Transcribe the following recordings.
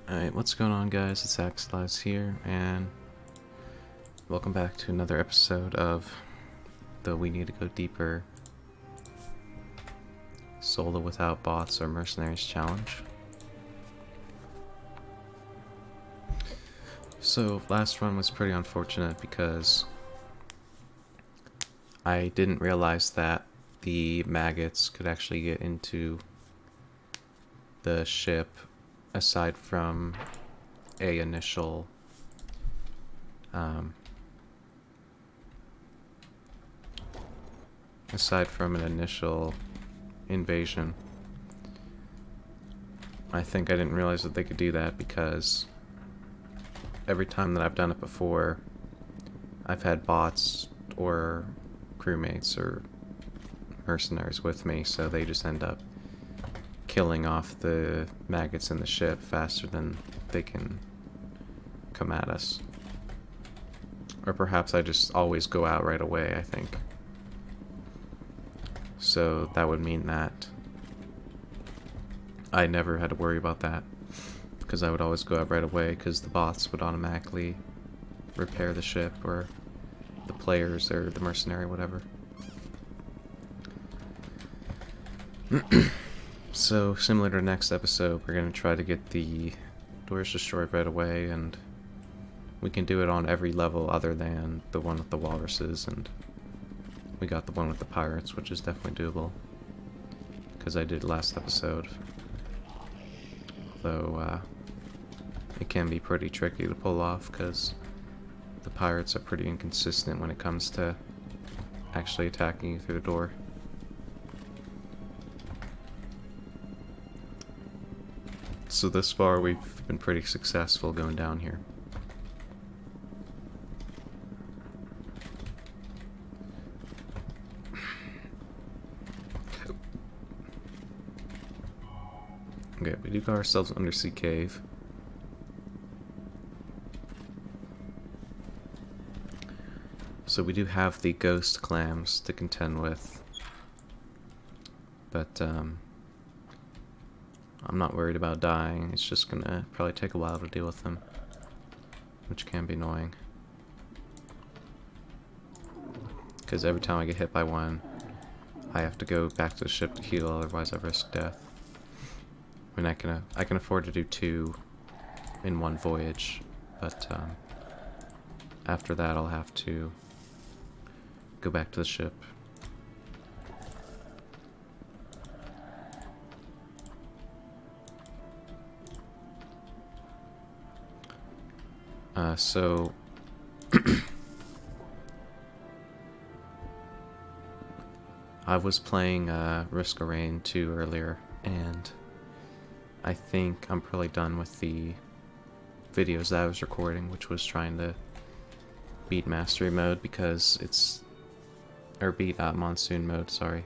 Alright, what's going on, guys? It's Axelize here, and welcome back to another episode of the We Need to Go Deeper Solo Without Bots or Mercenaries challenge. So, last run was pretty unfortunate because I didn't realize that the maggots could actually get into the ship aside from a initial an initial invasion. I think I didn't realize that they could do that because every time that I've done it before, I've had bots or crewmates or mercenaries with me, so they just end up killing off the maggots in the ship faster than they can come at us. Or perhaps I just always go out right away, I think. So that would mean that I never had to worry about that, because I would always go out right away, because the bots would automatically repair the ship, or the players, or the mercenary, whatever. So, similar to the next episode, we're going to try to get the doors destroyed right away, and we can do it on every level other than the one with the walruses, and we got the one with the pirates, which is definitely doable, because I did last episode. Though, it can be pretty tricky to pull off, because the pirates are pretty inconsistent when it comes to actually attacking you through the door. So this far we've been pretty successful going down here. Okay, we do got ourselves an undersea cave. So we do have the ghost clams to contend with. But I'm not worried about dying. It's just gonna probably take a while to deal with them, which can be annoying. Because every time I get hit by one, I have to go back to the ship to heal, otherwise I risk death. I mean, I can afford to do 2 in one voyage, but after that I'll have to go back to the ship. So I was playing Risk of Rain 2 earlier, and I think I'm probably done with the videos that I was recording, which was trying to beat Mastery Mode because it's... or beat Monsoon Mode, sorry.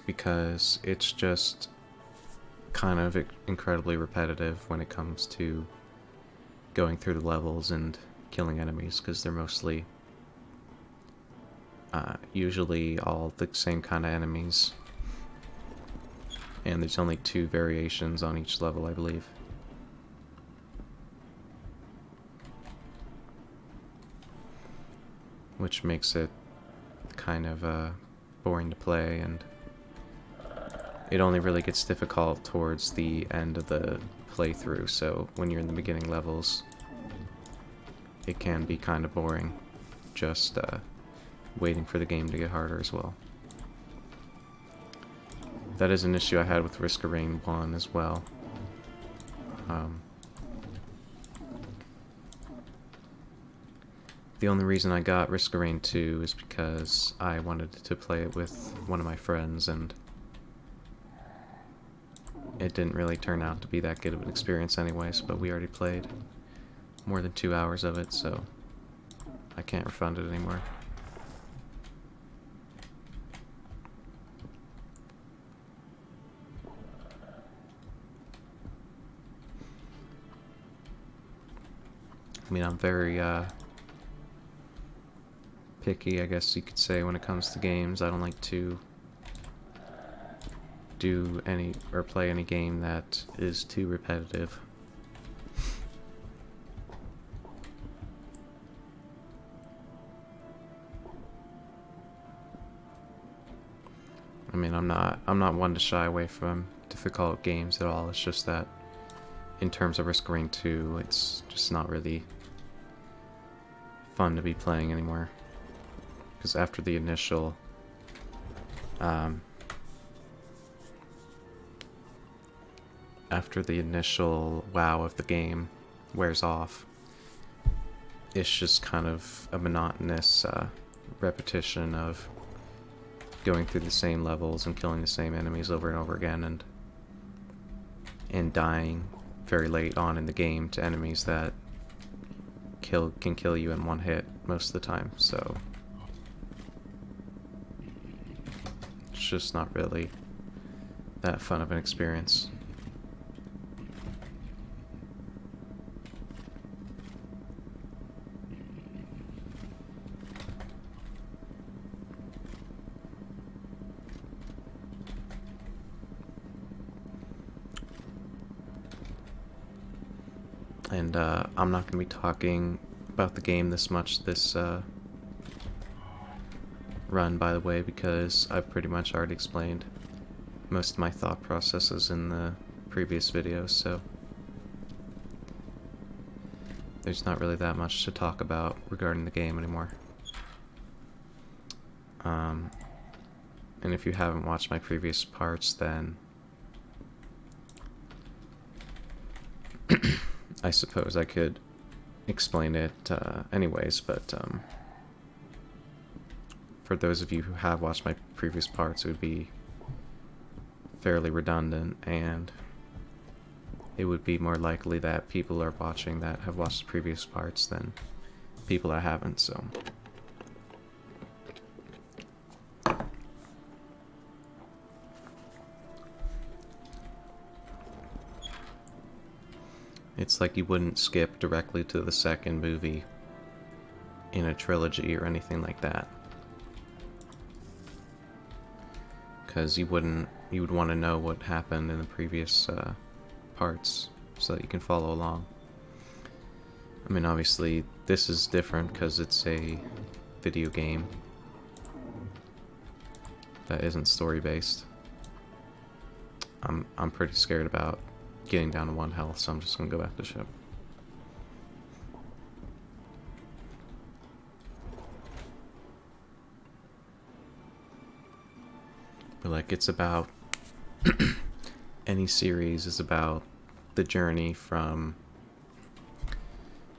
Because it's just kind of incredibly repetitive when it comes to going through the levels and killing enemies, because they're mostly usually all the same kind of enemies, and there's only 2 variations on each level, I believe. Which makes it kind of boring to play, and it only really gets difficult towards the end of the playthrough, so when you're in the beginning levels, it can be kind of boring, just waiting for the game to get harder as well. That is an issue I had with Risk of Rain 1 as well. The only reason I got Risk of Rain 2 is because I wanted to play it with one of my friends, and it didn't really turn out to be that good of an experience anyways, but we already played more than 2 hours of it, so I can't refund it anymore. I mean, I'm very picky, I guess you could say, when it comes to games. I don't like to do any or play any game that is too repetitive. I mean, I'm not one to shy away from difficult games at all. It's just that in terms of Risk of Rain 2, it's just not really fun to be playing anymore. Because after the initial wow of the game wears off, it's just kind of a monotonous repetition of going through the same levels and killing the same enemies over and over again, and dying very late on in the game to enemies that can kill you in one hit most of the time. So it's just not really that fun of an experience. And I'm not going to be talking about the game this much this run, by the way, because I've pretty much already explained most of my thought processes in the previous videos, so there's not really that much to talk about regarding the game anymore. And if you haven't watched my previous parts, then I suppose I could explain it anyways, but for those of you who have watched my previous parts, it would be fairly redundant, and it would be more likely that people are watching that have watched the previous parts than people that haven't, so. It's like you wouldn't skip directly to the second movie in a trilogy or anything like that. Because you would want to know what happened in the previous parts so that you can follow along. I mean, obviously, this is different because it's a video game that isn't story-based. I'm pretty scared about getting down to 1 health, so I'm just gonna go back to ship. But like, it's about any series is about the journey from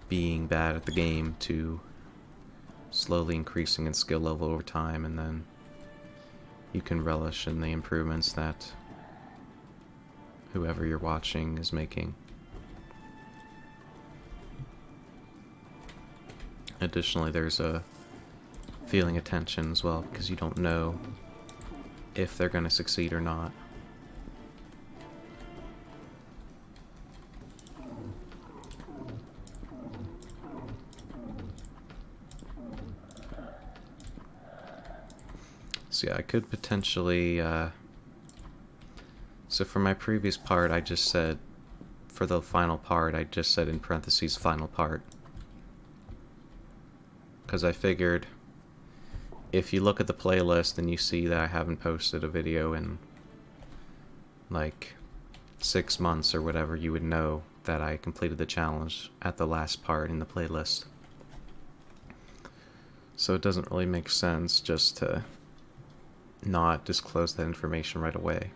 being bad at the game to slowly increasing in skill level over time, and then you can relish in the improvements that whoever you're watching is making. Additionally, there's a feeling of tension as well, because you don't know if they're going to succeed or not. So yeah, I could potentially so for my previous part, I just said, for the final part, I just said in parentheses, final part. Because I figured, if you look at the playlist and you see that I haven't posted a video in, like, 6 months or whatever, you would know that I completed the challenge at the last part in the playlist. So it doesn't really make sense just to not disclose that information right away.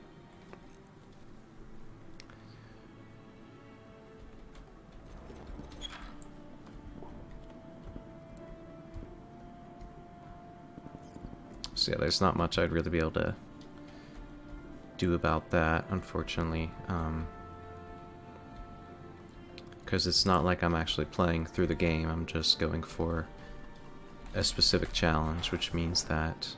So yeah, there's not much I'd really be able to do about that, unfortunately. Because it's not like I'm actually playing through the game, I'm just going for a specific challenge, which means that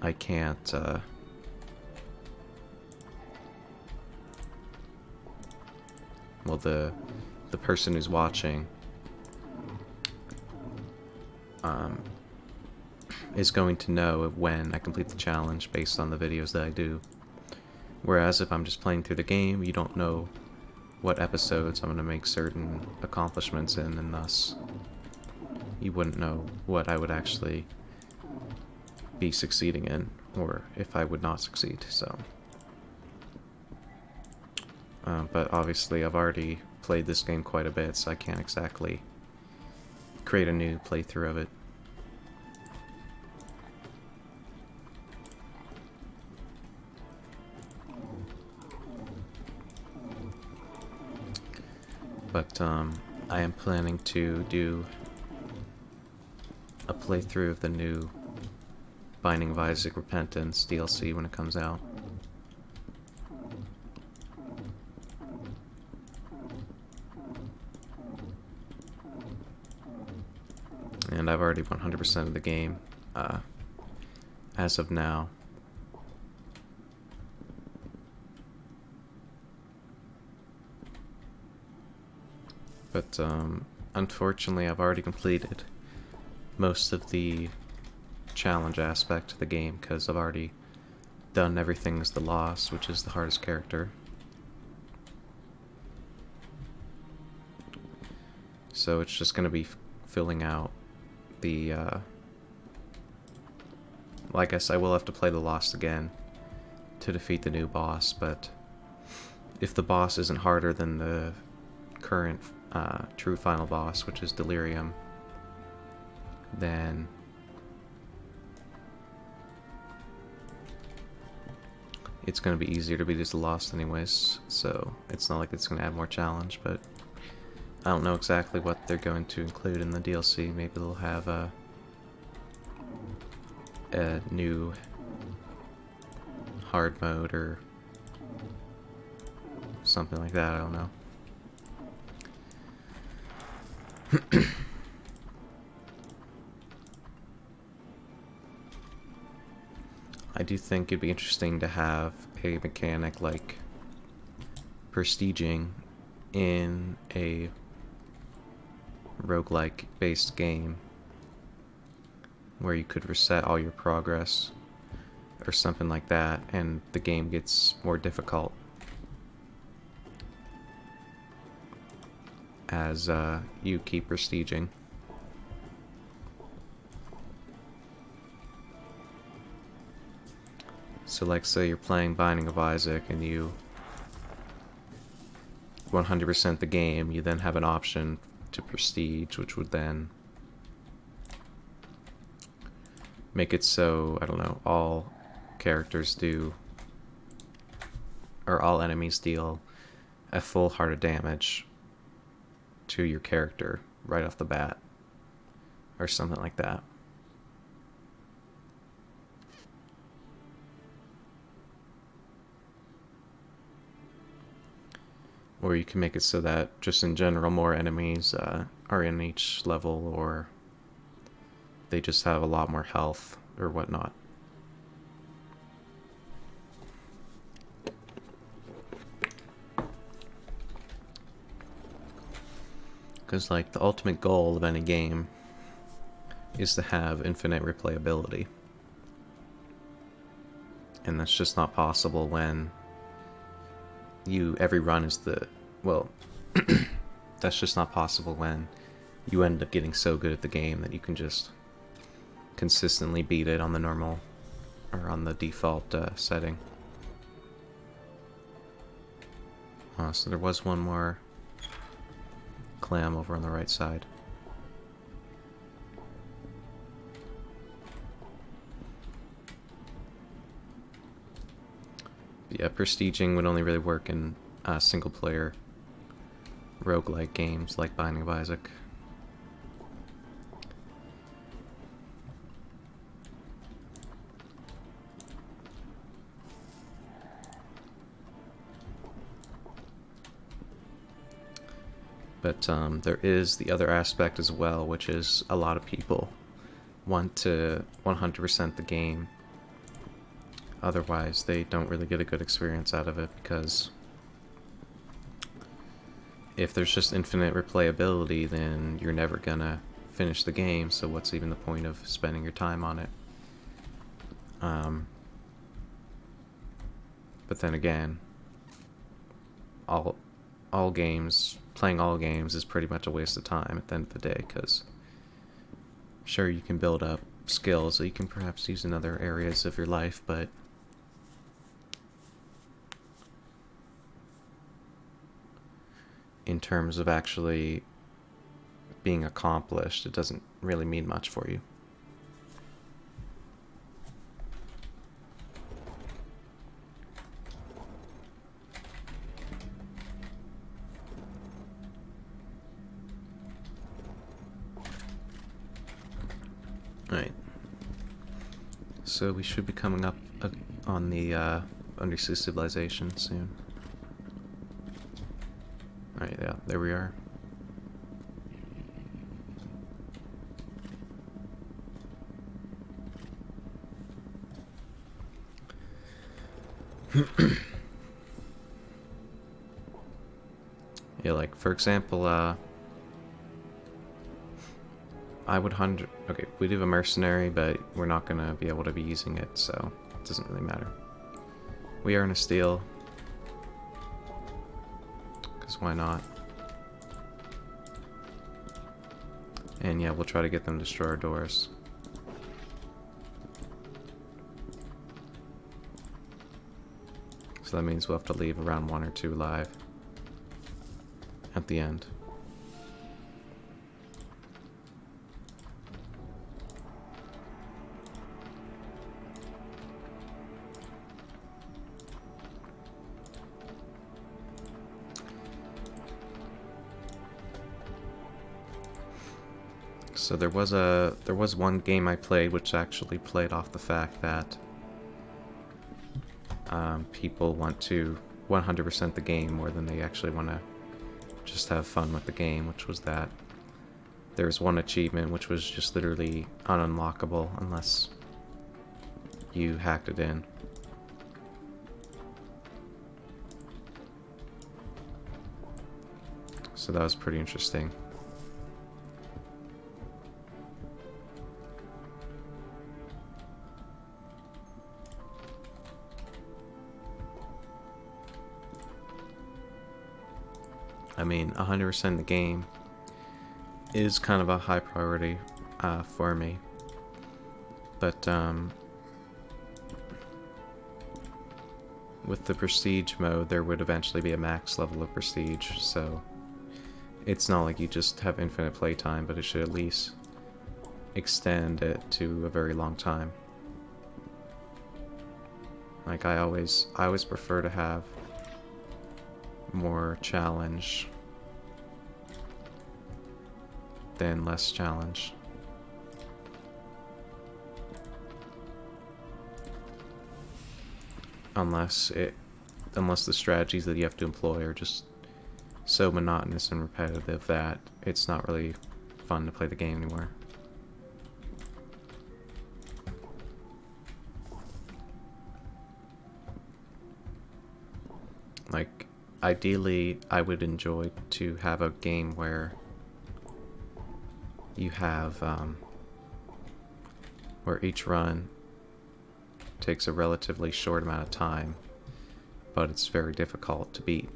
I can't, well, the person who's watching is going to know when I complete the challenge based on the videos that I do. Whereas if I'm just playing through the game, you don't know what episodes I'm going to make certain accomplishments in, and thus you wouldn't know what I would actually be succeeding in, or if I would not succeed, so. But obviously I've already played this game quite a bit, so I can't exactly create a new playthrough of it. But I am planning to do a playthrough of the new Binding of Isaac Repentance DLC when it comes out. And I've already 100% of the game as of now. But unfortunately I've already completed most of the challenge aspect of the game because I've already done everything as the Lost, which is the hardest character. So it's just going to be filling out the well, I guess I will have to play the Lost again to defeat the new boss, but if the boss isn't harder than the current true final boss, which is Delirium, then it's going to be easier to beat as the Lost anyways, so it's not like it's going to add more challenge, but I don't know exactly what they're going to include in the DLC. Maybe they'll have a new hard mode or something like that, I don't know. I do think it'd be interesting to have a mechanic like prestiging in a roguelike based game where you could reset all your progress or something like that and the game gets more difficult as you keep prestiging. So like say you're playing Binding of Isaac and you 100% the game, you then have an option to prestige, which would then make it so, I don't know, all characters do, or all enemies deal a full heart of damage to your character right off the bat, or something like that. Or you can make it so that just in general more enemies are in each level, or they just have a lot more health or whatnot. Because like the ultimate goal of any game is to have infinite replayability. And that's just not possible when every run is the, well, that's just not possible when you end up getting so good at the game that you can just consistently beat it on the normal, or on the default setting. So there was one more clam over on the right side. Yeah, prestiging would only really work in single-player roguelike games like Binding of Isaac. But there is the other aspect as well, which is a lot of people want to 100% the game. Otherwise, they don't really get a good experience out of it, because if there's just infinite replayability, then you're never gonna finish the game, so what's even the point of spending your time on it? Um, but then again, all games, playing all games is pretty much a waste of time at the end of the day, because sure, you can build up skills that you can perhaps use in other areas of your life, but in terms of actually being accomplished, it doesn't really mean much for you. Alright. So we should be coming up on the undersea civilization soon. Alright, yeah, there we are. Yeah, like, for example, I would okay, we do have a mercenary, but we're not gonna be able to be using it, so it doesn't really matter. We are in a steal, because why not? And yeah, we'll try to get them to destroy our doors. So that means we'll have to leave around 1 or 2 alive at the end. So there was one game I played which actually played off the fact that people want to 100% the game more than they actually want to just have fun with the game, which was that there's one achievement which was just literally ununlockable unless you hacked it in. So that was pretty interesting. I mean, 100% the game is kind of a high priority for me. But with the prestige mode, there would eventually be a max level of prestige, so it's not like you just have infinite playtime, but it should at least extend it to a very long time. Like, I always prefer to have more challenge than less challenge. Unless the strategies that you have to employ are just so monotonous and repetitive that it's not really fun to play the game anymore. Like, ideally, I would enjoy to have a game where you have, where each run takes a relatively short amount of time, but it's very difficult to beat.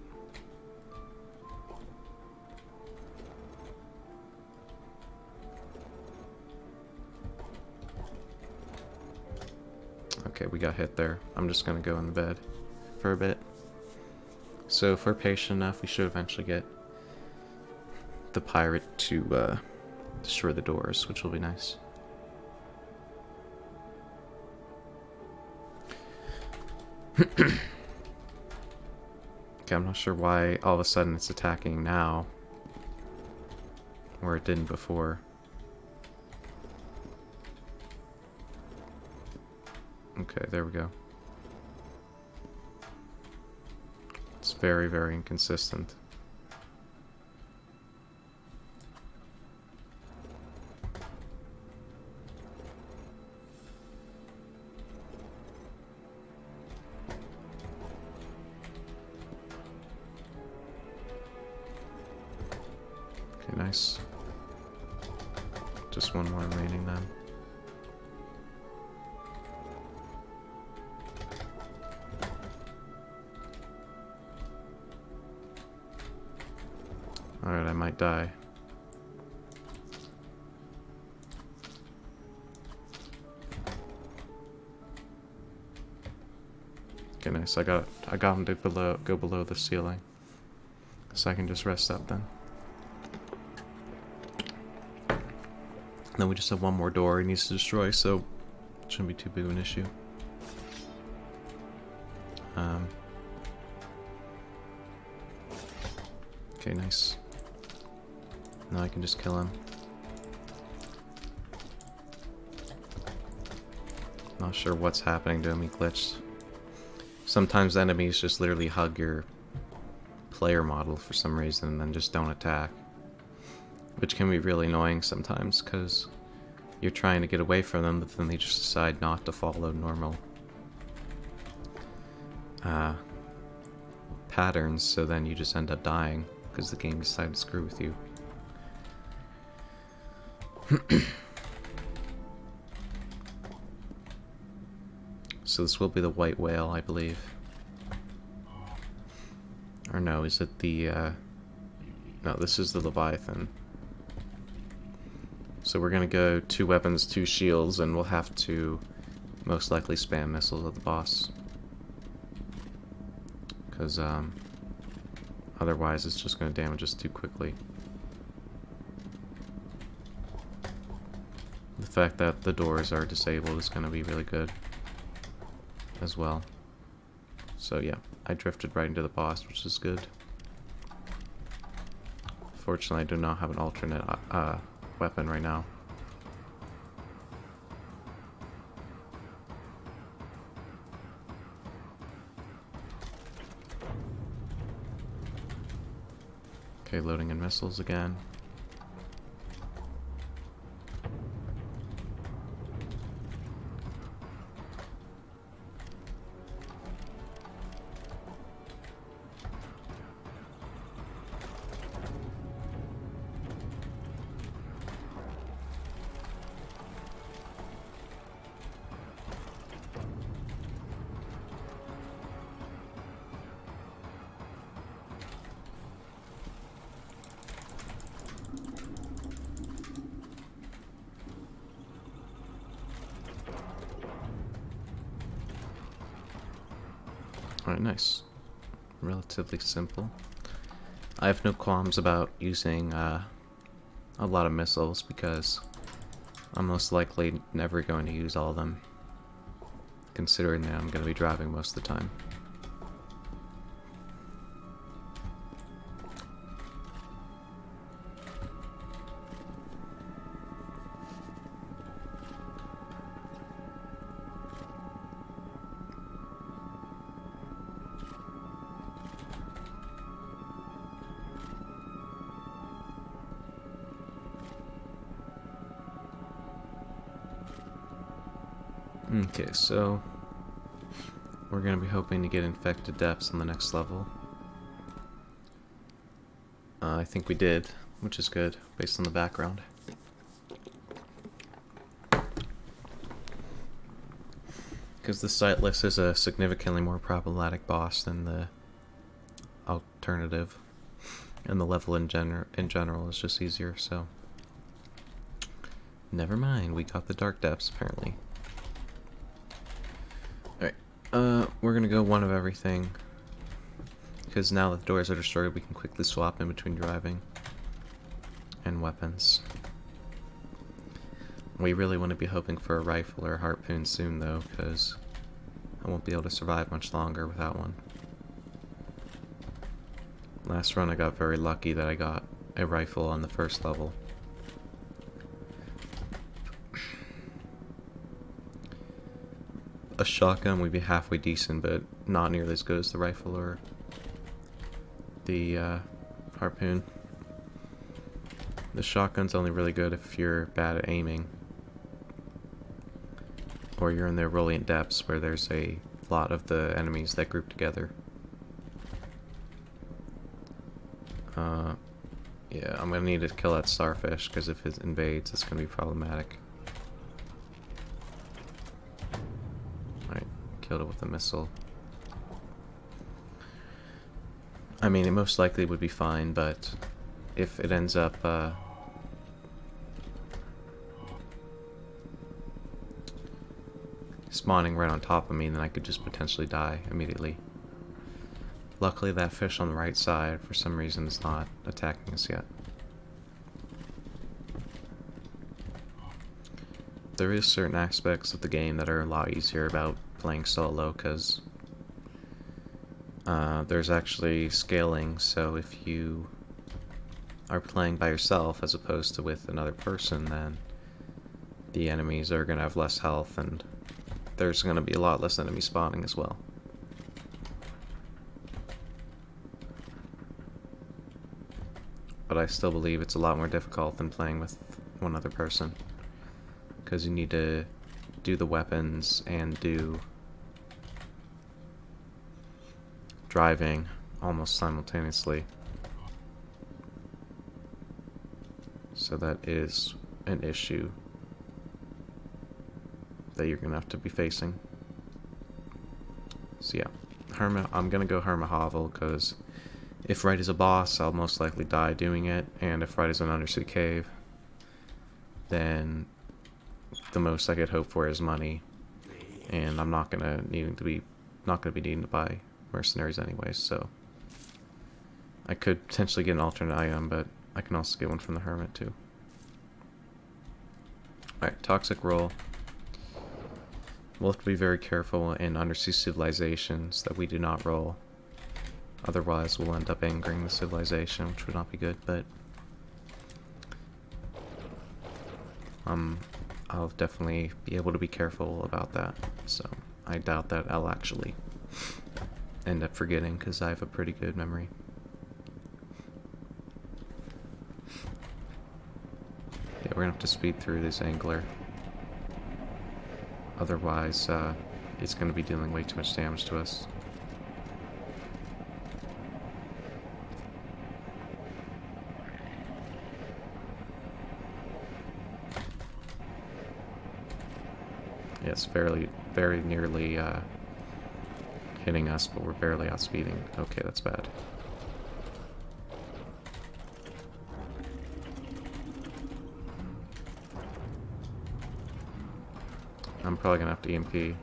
Okay, we got hit there. I'm just gonna go in the bed for a bit. So if we're patient enough, we should eventually get the pirate to destroy the doors, which will be nice. Okay, I'm not sure why all of a sudden it's attacking now, where it didn't before. Okay, there we go. It's very, very inconsistent. Okay, nice. Just one more remaining then. Alright, I might die. Okay, nice. I got him to go below the ceiling. So I can just rest up then. Then we just have one more door he needs to destroy, so it shouldn't be too big of an issue. Okay, nice. Now I can just kill him. Not sure what's happening to him, he glitched. Sometimes enemies just literally hug your player model for some reason and then just don't attack. Which can be really annoying sometimes, because you're trying to get away from them, but then they just decide not to follow normal patterns, so then you just end up dying, because the game decided to screw with you. So this will be the white whale, I believe. Or no, is it the, no, this is the Leviathan. So we're gonna go 2 weapons, 2 shields, and we'll have to most likely spam missiles at the boss. Because, otherwise it's just gonna damage us too quickly. The fact that the doors are disabled is gonna be really good as well. So yeah, I drifted right into the boss, which is good. Fortunately, I do not have an alternate weapon right now. Okay, loading in missiles again. Alright, nice. Relatively simple. I have no qualms about using a lot of missiles because I'm most likely never going to use all of them, considering that I'm going to be driving most of the time. Okay, so we're going to be hoping to get infected depths on the next level. I think we did, which is good, based on the background. Because the Sightless is a significantly more problematic boss than the alternative. And the level in general is just easier, so... Never mind, we got the Dark Depths, apparently. We're gonna go one of everything. Because now that the doors are destroyed, we can quickly swap in between driving and weapons. We really want to be hoping for a rifle or a harpoon soon, though, because I won't be able to survive much longer without one. Last run I got very lucky that I got a rifle on the first level. A shotgun would be halfway decent, but not nearly as good as the rifle or the harpoon. The shotgun's only really good if you're bad at aiming, or you're in the Rolling Depths where there's a lot of the enemies that group together. Yeah, I'm gonna need to kill that starfish, because if it invades, it's gonna be problematic. Alright, killed it with a missile. I mean, it most likely would be fine, but if it ends up spawning right on top of me, then I could just potentially die immediately. Luckily, that fish on the right side, for some reason, is not attacking us yet. There is certain aspects of the game that are a lot easier about playing solo, because there's actually scaling, so if you are playing by yourself as opposed to with another person, then the enemies are going to have less health, and there's going to be a lot less enemy spawning as well. But I still believe it's a lot more difficult than playing with one other person, because you need to do the weapons and do driving almost simultaneously. So that is an issue that you're gonna have to be facing. So yeah, I'm gonna go Hermit Hovel, because if Right is a boss, I'll most likely die doing it, and if Right is an undersea cave, then the most I could hope for is money, and I'm not gonna be needing to buy Mercenaries anyways, so I could potentially get an alternate item, but I can also get one from the Hermit too. Alright, Toxic Roll. We'll have to be very careful in undersea civilizations that we do not roll. Otherwise, we'll end up angering the civilization, which would not be good, but I'll definitely be able to be careful about that, so I doubt that I'll actually end up forgetting, because I have a pretty good memory. Yeah, we're gonna have to speed through this angler. Otherwise, it's gonna be dealing way too much damage to us. Yeah, it's very nearly hitting us, but we're barely outspeeding. Okay, that's bad. I'm probably gonna have to EMP.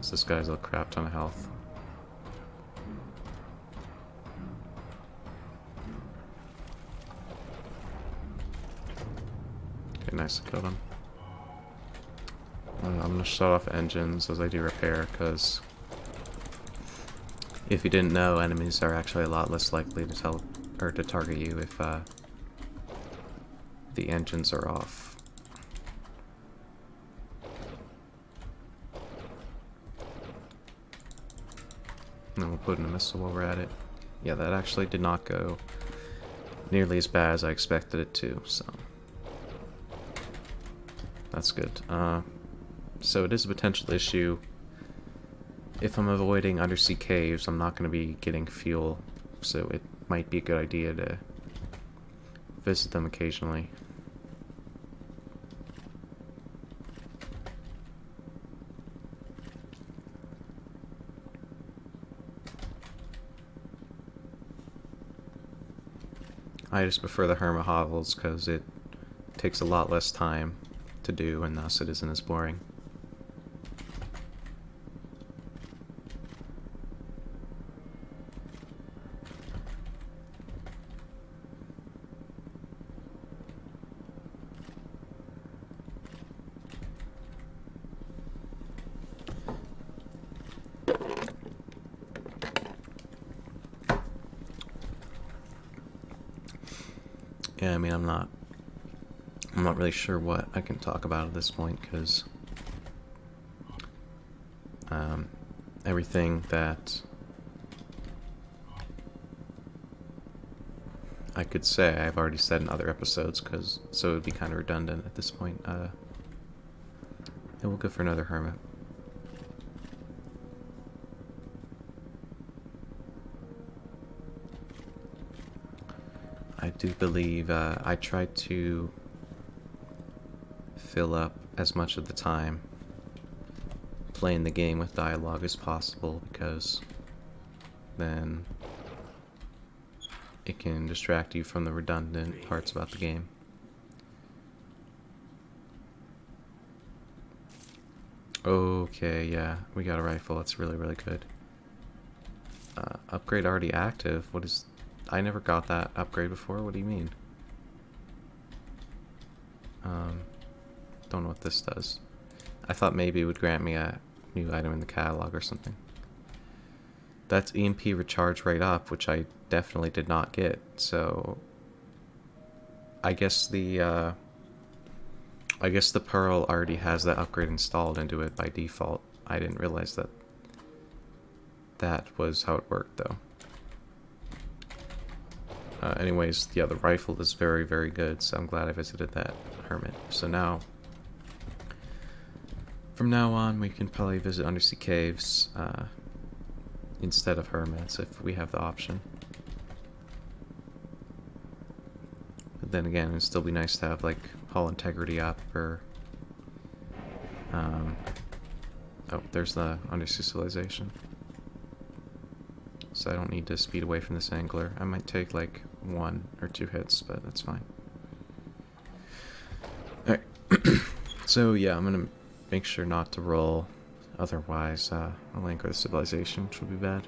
So this guy's a crap ton of health. Okay, nice, I killed him. I'm gonna shut off engines as I do repair, because if you didn't know, enemies are actually a lot less likely to target you if the engines are off. And then we'll put in a missile while we're at it. Yeah, that actually did not go nearly as bad as I expected it to, so that's good. So it is a potential issue. If I'm avoiding undersea caves, I'm not going to be getting fuel, so it might be a good idea to visit them occasionally. I just prefer the Hermit Hovels because it takes a lot less time to do, and thus it isn't as boring. Yeah, I mean, I'm not really sure what I can talk about at this point, because everything that I could say I've already said in other episodes, so it would be kind of redundant at this point. And we'll go for another Hermit. I do believe I tried to fill up as much of the time playing the game with dialogue as possible, because then it can distract you from the redundant parts about the game. Okay, yeah, we got a rifle. That's really, really good. Upgrade already active? What is... I never got that upgrade before. What do you mean? Don't know what this does. I thought maybe it would grant me a new item in the catalog or something. That's EMP recharge rate up, which I definitely did not get, so... I guess the Pearl already has that upgrade installed into it by default. I didn't realize that that was how it worked, though. Anyways, yeah, the rifle is very, very good, so I'm glad I visited that hermit. So now, from now on, we can probably visit undersea caves instead of hermits if we have the option. But then again, it'd still be nice to have, like, hull integrity up, or... oh, there's the undersea civilization. So I don't need to speed away from this angler. I might take, like, 1 or 2 hits, but that's fine. Alright. So, yeah, I'm gonna make sure not to roll. Otherwise, I'll anchor the civilization, which will be bad.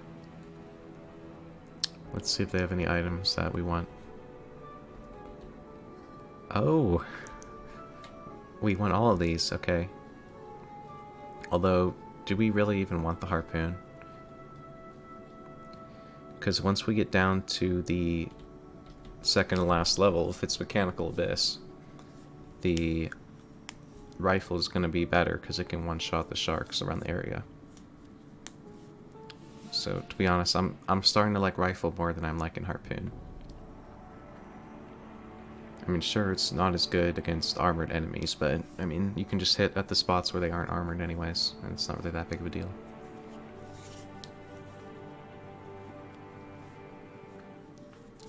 Let's see if they have any items that we want. Oh! We want all of these, okay. Although, do we really even want the harpoon? Because once we get down to the second to last level, if it's Mechanical Abyss, the rifle is going to be better because it can one-shot the sharks around the area. So, to be honest, I'm starting to like rifle more than I'm liking harpoon. I mean, sure, it's not as good against armored enemies, but, I mean, you can just hit at the spots where they aren't armored anyways, and it's not really that big of a deal.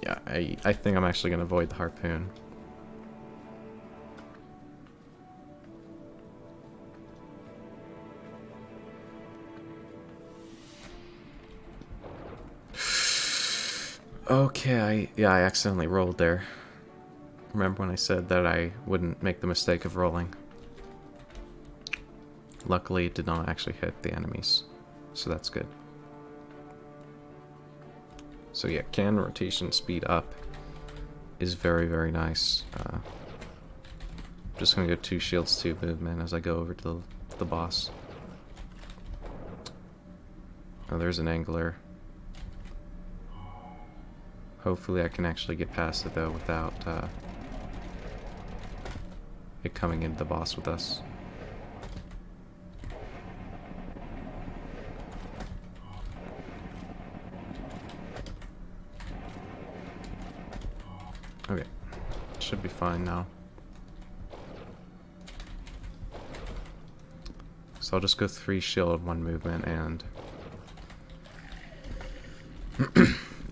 Yeah, I think I'm actually going to avoid the harpoon. Okay, I accidentally rolled there. Remember when I said that I wouldn't make the mistake of rolling? Luckily, it did not actually hit the enemies, so that's good. So yeah, can rotation speed up is very, very nice. Just gonna go 2 shields, 2 movement as I go over to the boss. Oh, there's an angler. Hopefully I can actually get past it though without it coming into the boss with us. Okay, should be fine now. So I'll just go 3 shield, 1 movement, and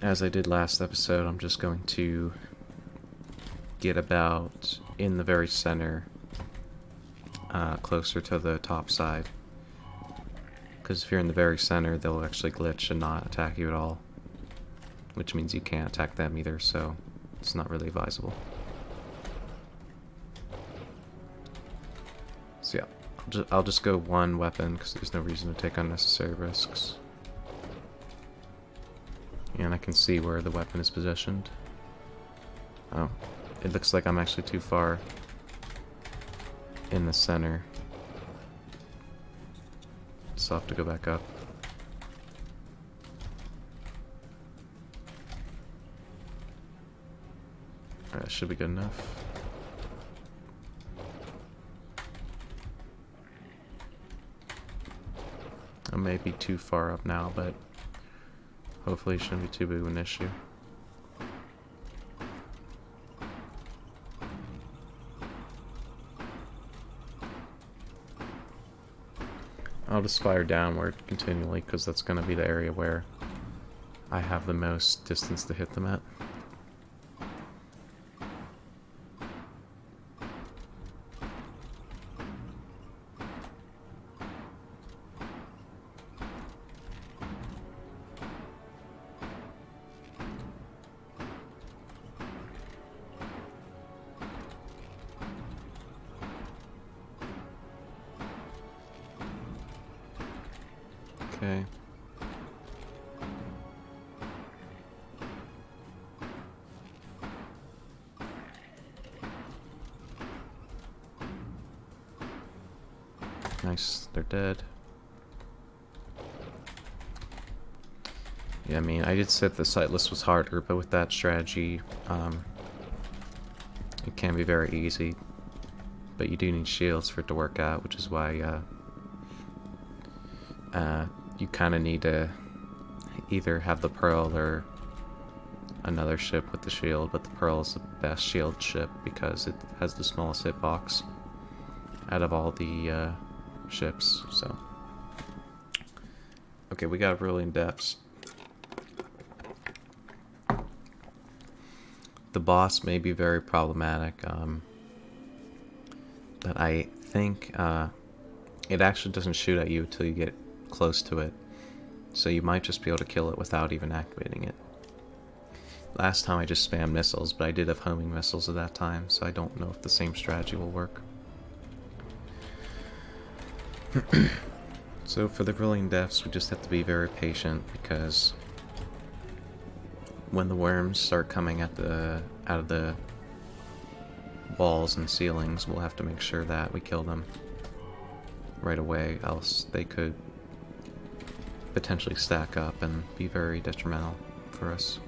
as I did last episode, I'm just going to get about in the very center, closer to the top side. Because if you're in the very center, they'll actually glitch and not attack you at all. Which means you can't attack them either, so it's not really advisable. So yeah, I'll just go 1 weapon, because there's no reason to take unnecessary risks. And I can see where the weapon is positioned. Oh, it looks like I'm actually too far in the center. So I'll have to go back up. Alright, that should be good enough. I may be too far up now, but hopefully it shouldn't be too big of an issue. I'll just fire downward continually because that's going to be the area where I have the most distance to hit them at. Okay. Nice, they're dead. Yeah, I mean, I did say the sightless was harder, but with that strategy, it can be very easy. But you do need shields for it to work out, which is why you kind of need to either have the Pearl or another ship with the shield, but the Pearl is the best shield ship because it has the smallest hitbox out of all the ships, so. Okay, we got Rolling Depths. The boss may be very problematic, but I think it actually doesn't shoot at you until you get close to it, so you might just be able to kill it without even activating it. Last time I just spammed missiles, but I did have homing missiles at that time, so I don't know if the same strategy will work. So for the Rolling Depths, we just have to be very patient, because when the worms start coming out of the walls and ceilings, we'll have to make sure that we kill them right away, else they could potentially stack up and be very detrimental for us.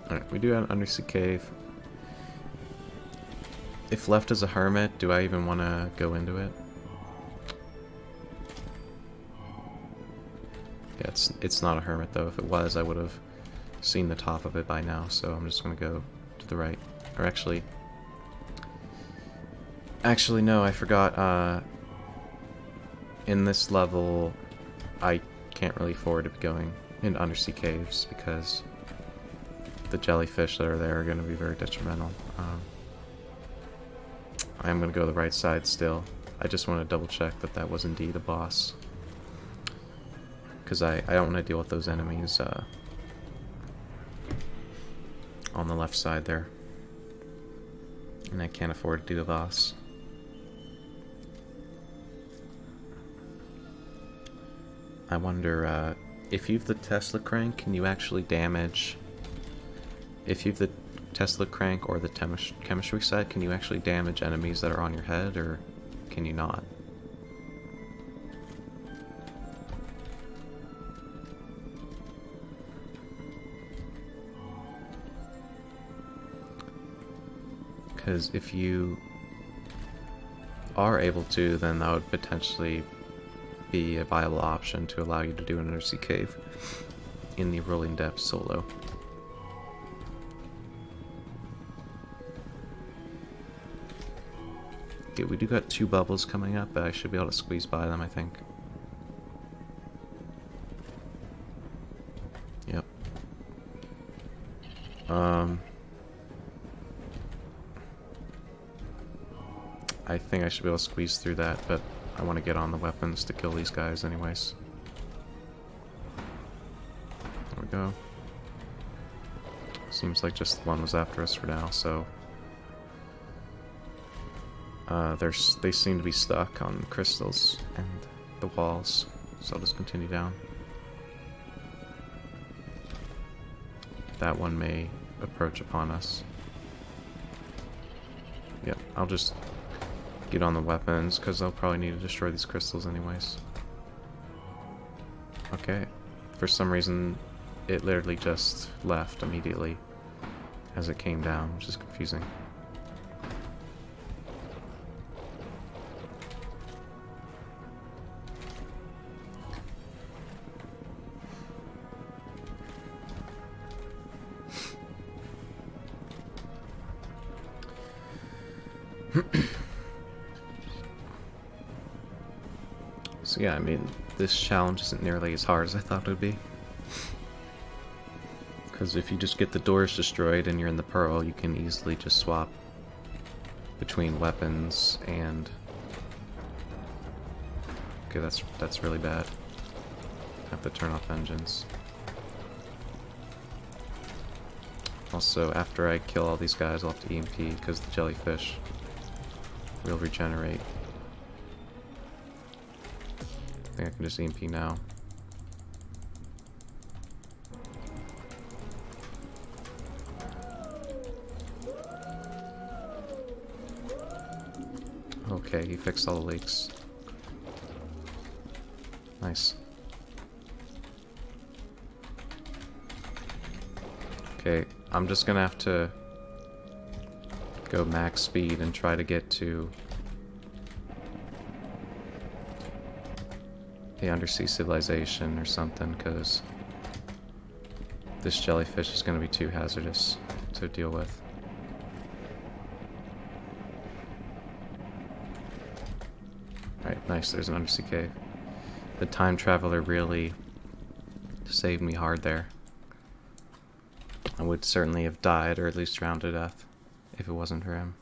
Alright, we do have an undersea cave. If left as a hermit, do I even want to go into it? Yeah, it's not a hermit though. If it was, I would have seen the top of it by now, so I'm just going to go to the right. Or actually no, I forgot, in this level, I can't really afford to be going into undersea caves, because the jellyfish that are there are going to be very detrimental. I am going to go to the right side still. I just want to double check that that was indeed a boss, because I don't want to deal with those enemies on the left side there, and I can't afford to do a boss. I wonder if you've the Tesla crank, can you actually damage? If you've the Tesla crank or the chemistry set, can you actually damage enemies that are on your head, or can you not? Because if you are able to, then that would potentially be a viable option to allow you to do an undersea cave in the Rolling Depths solo. Okay, we do got 2 bubbles coming up, but I should be able to squeeze by them, I think. Yep. I think I should be able to squeeze through that, but I want to get on the weapons to kill these guys anyways. There we go. Seems like just one was after us for now, so... they seem to be stuck on crystals and the walls, so I'll just continue down. That one may approach upon us. Yep, I'll just get on the weapons, because I'll probably need to destroy these crystals anyways. Okay, for some reason it literally just left immediately as it came down, which is confusing. So yeah, I mean, this challenge isn't nearly as hard as I thought it would be. Because if you just get the doors destroyed and you're in the Pearl, you can easily just swap between weapons and... Okay, that's really bad. I have to turn off engines. Also, after I kill all these guys, I'll have to EMP because the jellyfish will regenerate. I think I can just EMP now. Okay, he fixed all the leaks. Nice. Okay, I'm just gonna have to go max speed and try to get to the undersea civilization or something, because this jellyfish is gonna be too hazardous to deal with. Alright, nice, there's an undersea cave. The time traveler really saved me hard there. I would certainly have died, or at least drowned to death, if it wasn't for him.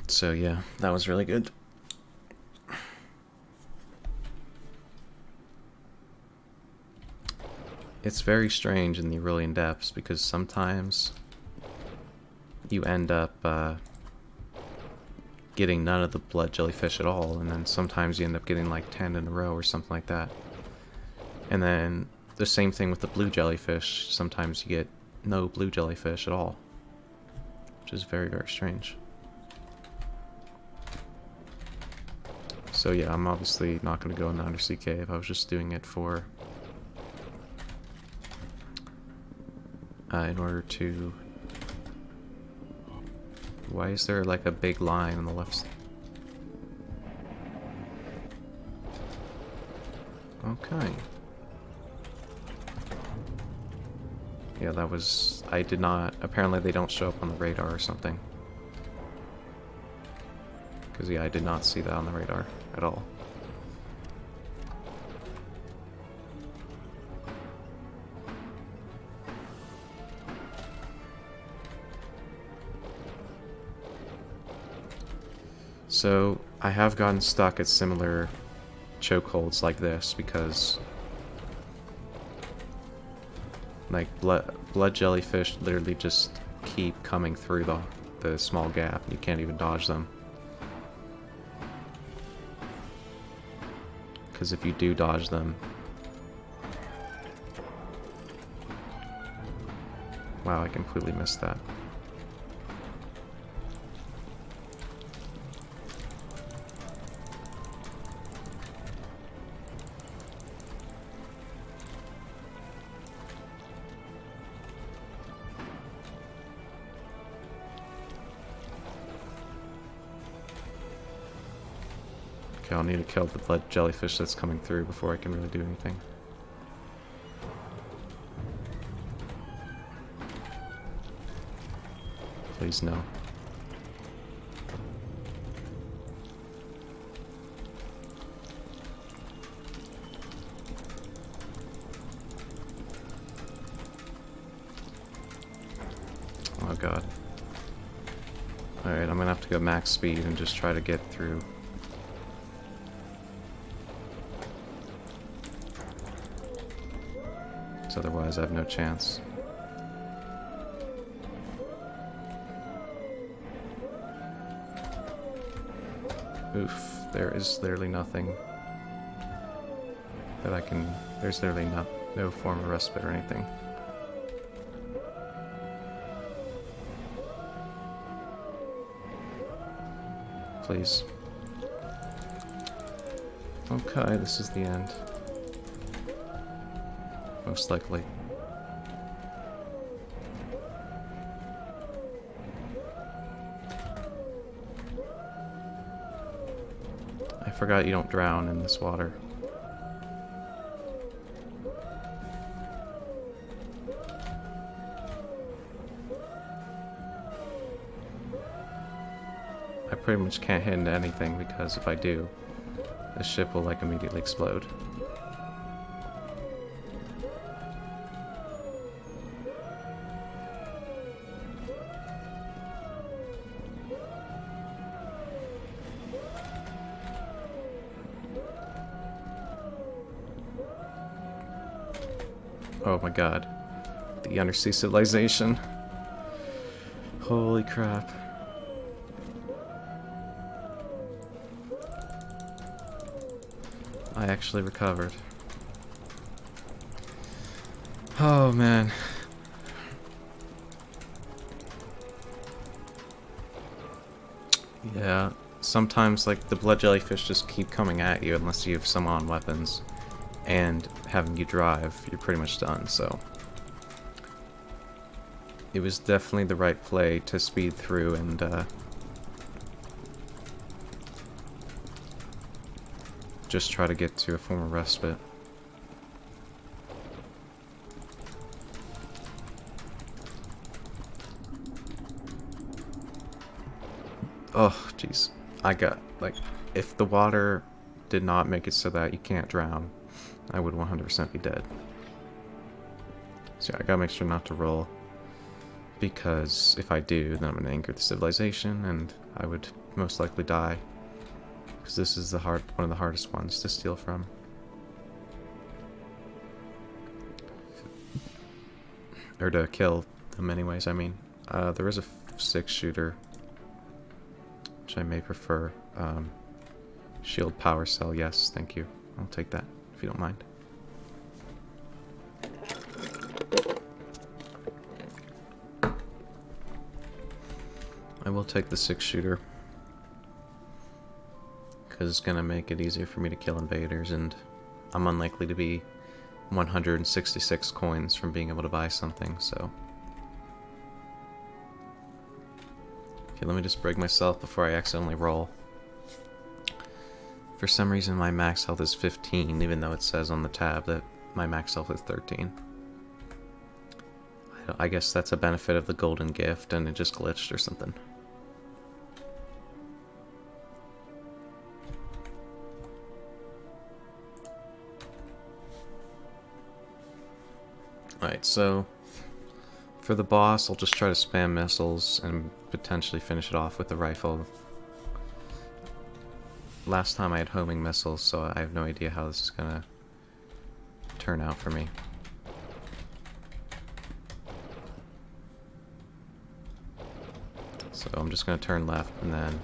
So yeah, that was really good. It's very strange in the Aurelian Depths, because sometimes you end up getting none of the blood jellyfish at all, and then sometimes you end up getting like 10 in a row or something like that. And then the same thing with the blue jellyfish. Sometimes you get no blue jellyfish at all, which is very, very strange. So yeah, I'm obviously not going to go in the undersea cave. I was just doing it for in order to... Why is there like a big line on the left? Okay. Yeah, that was... I did not... Apparently they don't show up on the radar or something. Because yeah, I did not see that on the radar at all. So, I have gotten stuck at similar chokeholds like this because like blood jellyfish literally just keep coming through the small gap and you can't even dodge them. Because if you do dodge them... Wow, I completely missed that. Okay, I'll need to kill the blood jellyfish that's coming through before I can really do anything. Please no. Oh god. Alright, I'm gonna have to go max speed and just try to get through. Otherwise I have no chance. Oof, there is literally nothing that I can... There's literally no form of respite or anything. Please. Okay, this is the end. Most likely. I forgot you don't drown in this water. I pretty much can't hit into anything because if I do, the ship will like immediately explode. Oh my god. The undersea civilization. Holy crap. I actually recovered. Oh man. Yeah, sometimes like the blood jellyfish just keep coming at you unless you have some on weapons. And having you drive, you're pretty much done, so. It was definitely the right play to speed through and just try to get to a form of respite. Oh, jeez. I got, like, if the water did not make it so that you can't drown, I would 100% be dead. So yeah, I gotta make sure not to roll, because if I do, then I'm gonna anchor the civilization, and I would most likely die. Because this is one of the hardest ones to steal from. Or to kill them anyways, I mean. There is a 6-shooter, which I may prefer. Shield power cell, yes, thank you. I'll take that, if you don't mind. I will take the 6-shooter. Because it's gonna make it easier for me to kill invaders, and I'm unlikely to be 166 coins from being able to buy something, so. Okay, let me just break myself before I accidentally roll. For some reason my max health is 15, even though it says on the tab that my max health is 13. I guess that's a benefit of the golden gift and it just glitched or something. Alright, so for the boss, I'll just try to spam missiles and potentially finish it off with the rifle. Last time I had homing missiles, so I have no idea how this is gonna turn out for me. So I'm just gonna turn left and then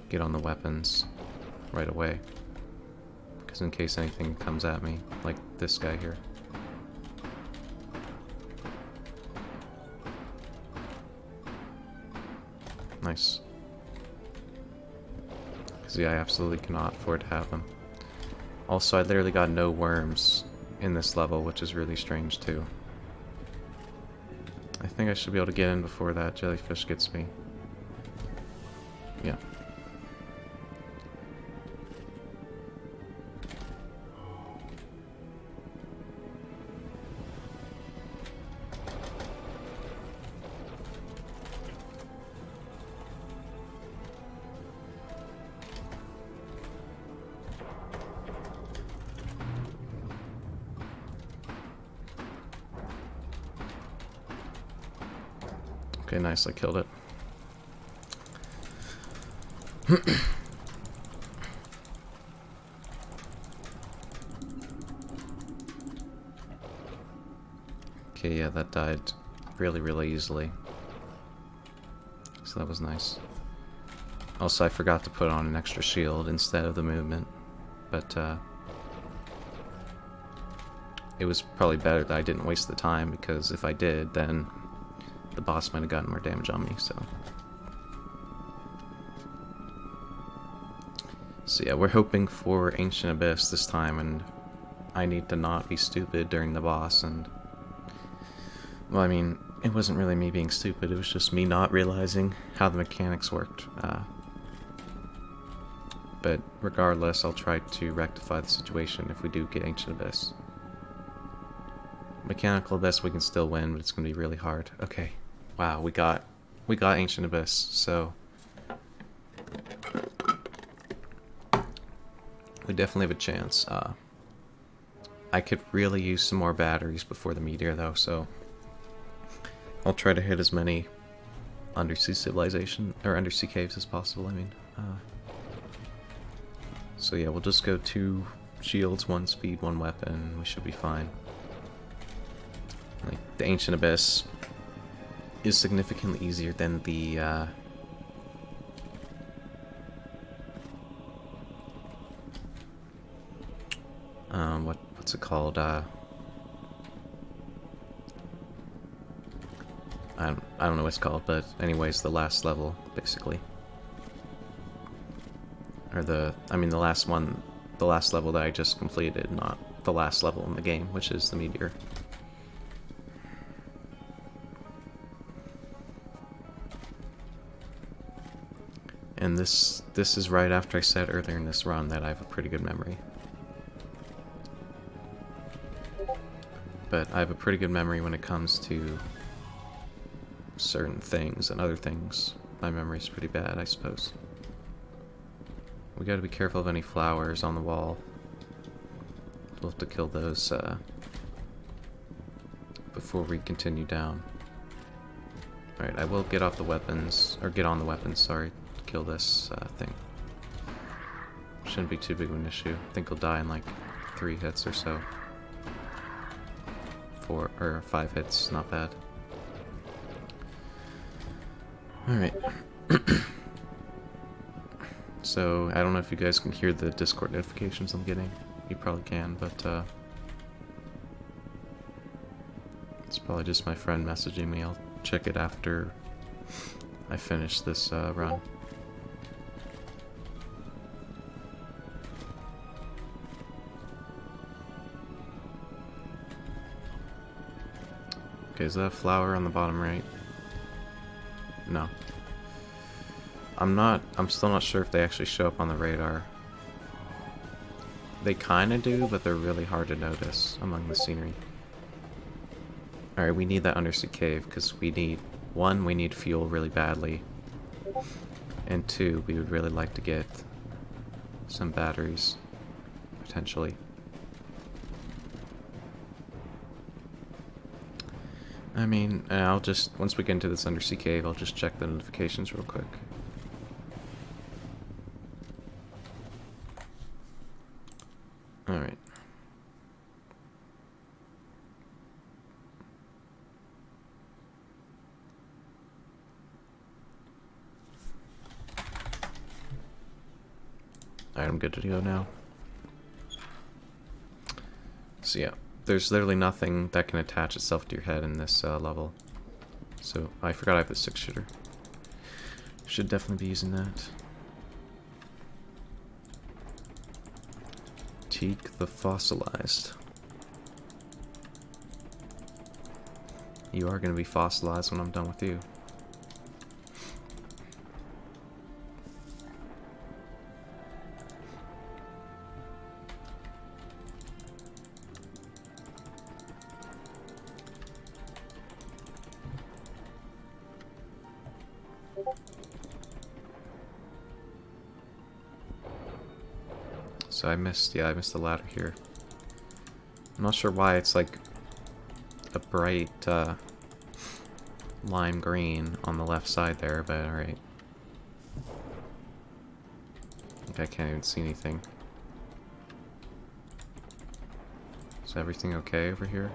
get on the weapons right away. Because in case anything comes at me, like this guy here. Nice. Because yeah, I absolutely cannot afford to have them. Also, I literally got no worms in this level, which is really strange too. I think I should be able to get in before that jellyfish gets me. Yeah. Okay, nice, I killed it. Okay, yeah, that died really, really easily. So that was nice. Also, I forgot to put on an extra shield instead of the movement. But, it was probably better that I didn't waste the time, because if I did, then the boss might have gotten more damage on me, so. So yeah, we're hoping for Ancient Abyss this time, and I need to not be stupid during the boss, and... Well, I mean, it wasn't really me being stupid, it was just me not realizing how the mechanics worked. But regardless, I'll try to rectify the situation if we do get Ancient Abyss. Mechanical Abyss we can still win, but it's going to be really hard. Okay. Wow, we got Ancient Abyss, so we definitely have a chance. I could really use some more batteries before the meteor, though, so I'll try to hit as many undersea civilization or undersea caves as possible. I mean, so yeah, we'll just go 2 shields, 1 speed, 1 weapon. We should be fine. the Ancient Abyss is significantly easier than the what's it called? I don't know what it's called, but anyways, the last level, basically. Or the last one, the last level that I just completed, not the last level in the game, which is the meteor. And this is right after I said earlier in this run that I have a pretty good memory. But I have a pretty good memory when it comes to certain things, and other things my memory's pretty bad, I suppose. We gotta be careful of any flowers on the wall. We'll have to kill those before we continue down. Alright, I will get off the weapons, or get on the weapons, sorry, to kill this thing. Shouldn't be too big of an issue. I think he'll die in like 3 hits or so. 4 or 5 hits, not bad. Alright. So, I don't know if you guys can hear the Discord notifications I'm getting. You probably can, but it's probably just my friend messaging me. I'll check it after I finish this run. Okay, is that a flower on the bottom right? No. I'm still not sure if they actually show up on the radar. They kinda do, but they're really hard to notice among the scenery. Alright, we need that undersea cave, because we need, 1, we need fuel really badly. And 2, we would really like to get some batteries, potentially. I mean, I'll just, once we get into this undersea cave, I'll just check the notifications real quick. Alright. Alright, I'm good to go now. So yeah, there's literally nothing that can attach itself to your head in this level. So, I forgot I have the 6-shooter. Should definitely be using that. Teak the fossilized. You are going to be fossilized when I'm done with you. So I missed the ladder here. I'm not sure why it's like a bright lime green on the left side there, but alright. I think I can't even see anything. Is everything okay over here?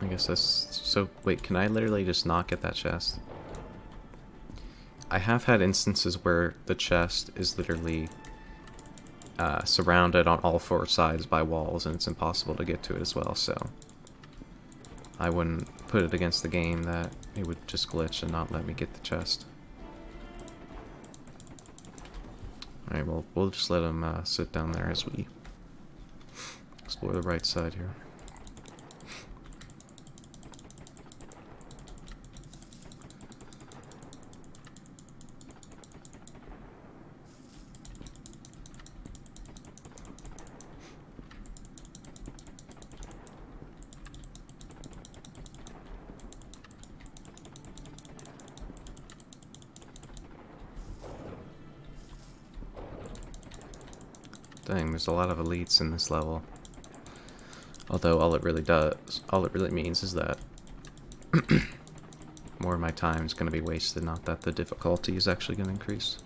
I guess that's... So, wait, can I literally just not get that chest? I have had instances where the chest is literally surrounded on all 4 sides by walls, and it's impossible to get to it as well, so... I wouldn't put it against the game that it would just glitch and not let me get the chest. Alright, well, we'll just let him sit down there as we explore the right side here. Dang, there's a lot of elites in this level. Although all it really means is that more of my time is going to be wasted, not that the difficulty is actually going to increase.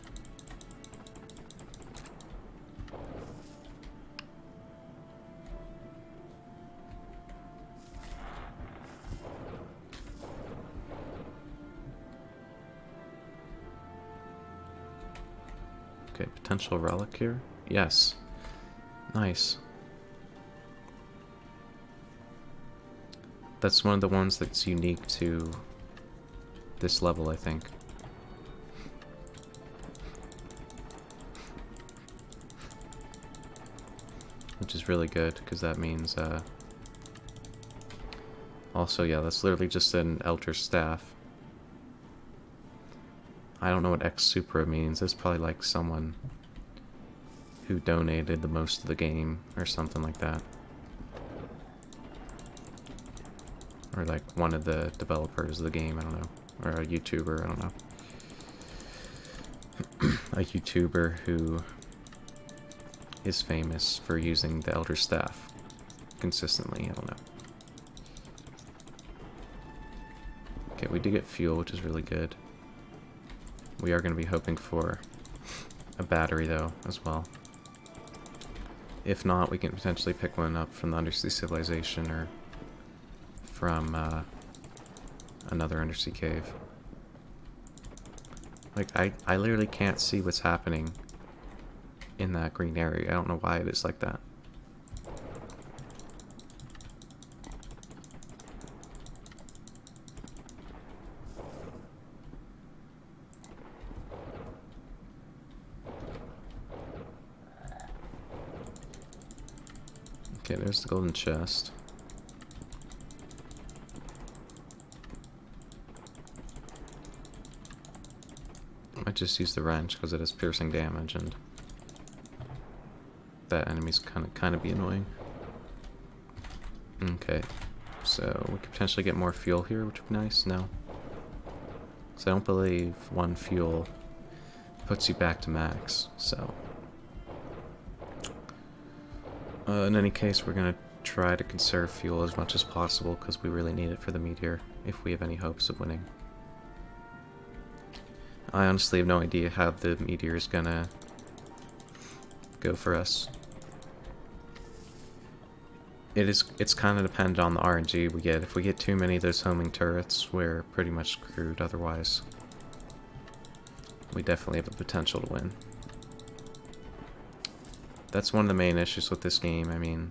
Okay, potential relic here. Yes. Nice. That's one of the ones that's unique to this level, I think. Which is really good, because that means, also, yeah, that's literally just an Elder Staff. I don't know what Ex Supra means. It's probably like someone who donated the most of the game, or something like that. Or like one of the developers of the game, I don't know. Or a YouTuber, I don't know. A YouTuber who is famous for using the Elder Staff consistently, I don't know. Okay, we do get fuel, which is really good. We are going to be hoping for a battery, though, as well. If not, we can potentially pick one up from the Undersea Civilization or from another undersea cave. Like, I literally can't see what's happening in that green area. I don't know why it is like that. Okay, there's the golden chest. I just use the wrench because it has piercing damage, and that enemy's kind of be annoying. Okay, so we could potentially get more fuel here, which would be nice. No, because I don't believe one fuel puts you back to max. So, in any case, we're gonna try to conserve fuel as much as possible because we really need it for the meteor if we have any hopes of winning. I honestly have no idea how the meteor is gonna go for us. It's kind of dependent on the RNG we get. If we get too many of those homing turrets, we're pretty much screwed. Otherwise, we definitely have a potential to win. That's one of the main issues with this game. I mean,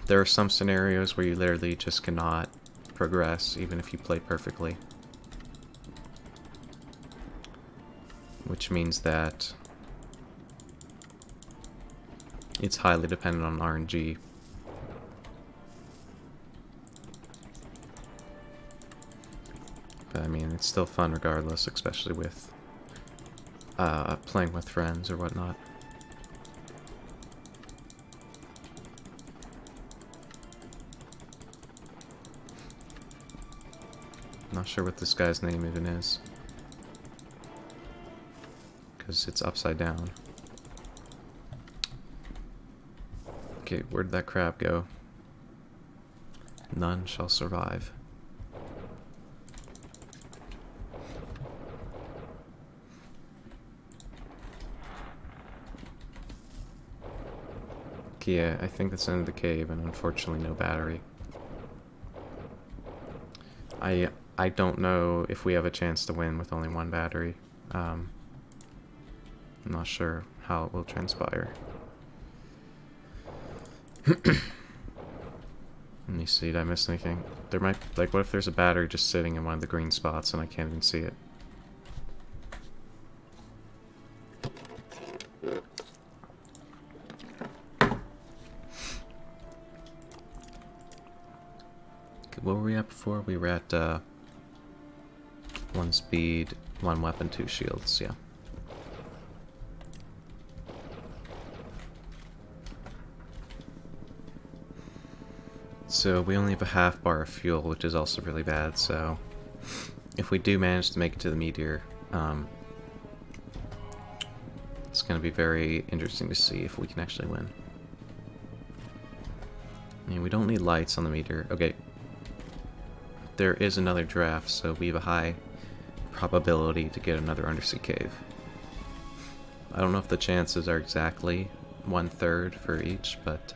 there are some scenarios where you literally just cannot progress, even if you play perfectly. Which means that it's highly dependent on RNG. But I mean, it's still fun regardless, especially with playing with friends or whatnot. Not sure what this guy's name even is, because it's upside down. Okay, where'd that crab go? None shall survive. Okay, yeah, I think that's the end of the cave, and unfortunately no battery. I don't know if we have a chance to win with only one battery. I'm not sure how it will transpire. Let me see, did I miss anything? There might, like, what if there's a battery just sitting in one of the green spots and I can't even see it? Okay, what were we at before? We were at, 1 speed, 1 weapon, 2 shields, yeah. So we only have a half bar of fuel, which is also really bad, so if we do manage to make it to the meteor, it's going to be very interesting to see if we can actually win. I mean, we don't need lights on the meteor. Okay. there is another draft, so we have a high probability to get another undersea cave. I don't know if the chances are exactly 1/3 for each, but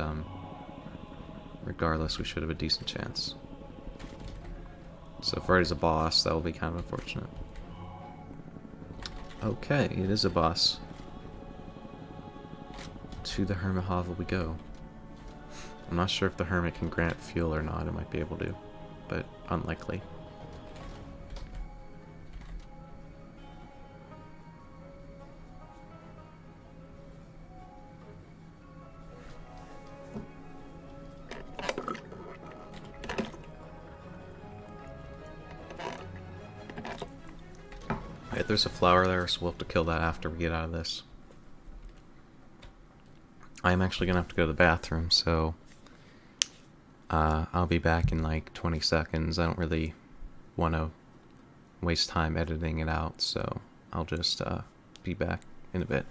regardless, we should have a decent chance. So Freddy's a boss, that will be kind of unfortunate. Okay, it is a boss. To the Hermit Hovel we go. I'm not sure if the Hermit can grant fuel or not. It might be able to, but unlikely. Alright, there's a flower there, so we'll have to kill that after we get out of this. I'm actually gonna have to go to the bathroom, so I'll be back in like 20 seconds. I don't really want to waste time editing it out, so I'll just be back in a bit.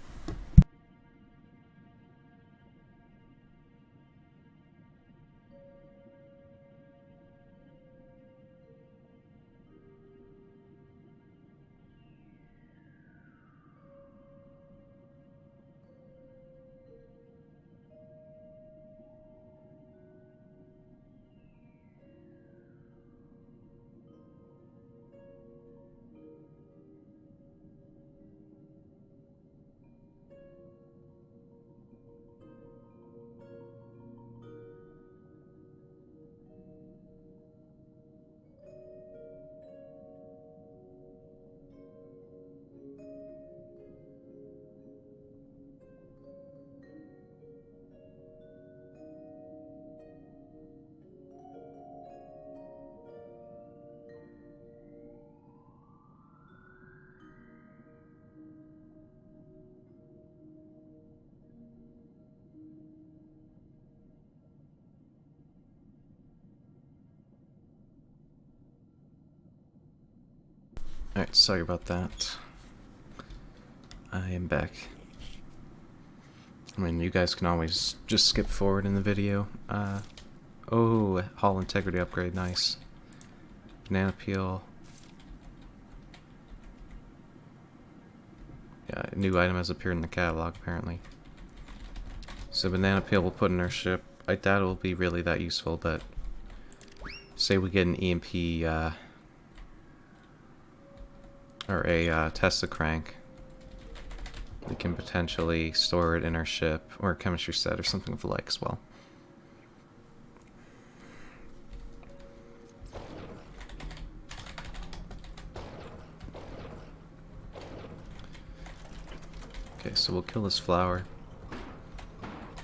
Alright, sorry about that. I am back. I mean, you guys can always just skip forward in the video. Oh, Hull Integrity upgrade, nice. Banana peel. Yeah, a new item has appeared in the catalog, apparently. So banana peel we'll put in our ship. I doubt it will be really that useful, but say we get an EMP, or a Tesla crank, we can potentially store it in our ship, or a chemistry set, or something of the like as well. Okay, so we'll kill this flower,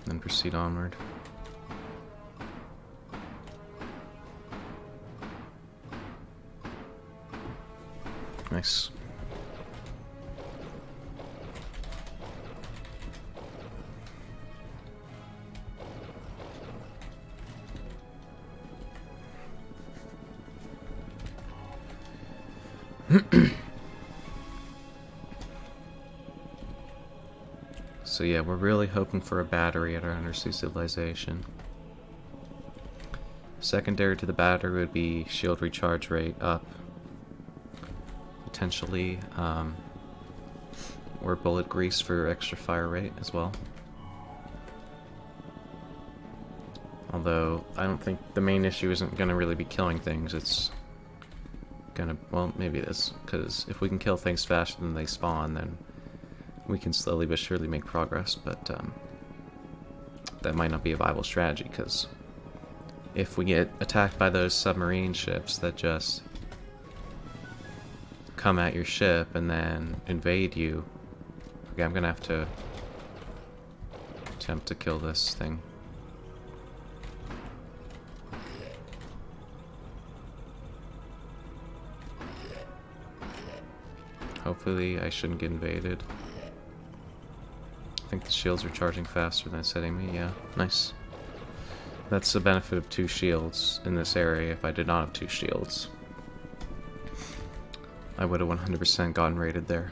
then proceed onward. Nice. So yeah, we're really hoping for a battery at our undersea civilization. Secondary to the battery would be shield recharge rate up. Potentially, or bullet grease for extra fire rate as well. Although, I don't think the main issue isn't going to really be killing things, it's gonna, well, maybe it is, because if we can kill things faster than they spawn, then we can slowly but surely make progress, but that might not be a viable strategy, because if we get attacked by those submarine ships that just come at your ship and then invade you, okay, I'm gonna have to attempt to kill this thing. Hopefully I shouldn't get invaded. I think the shields are charging faster than it's hitting me, yeah. Nice. That's the benefit of 2 shields in this area. If I did not have 2 shields, I would have 100% gotten raided there.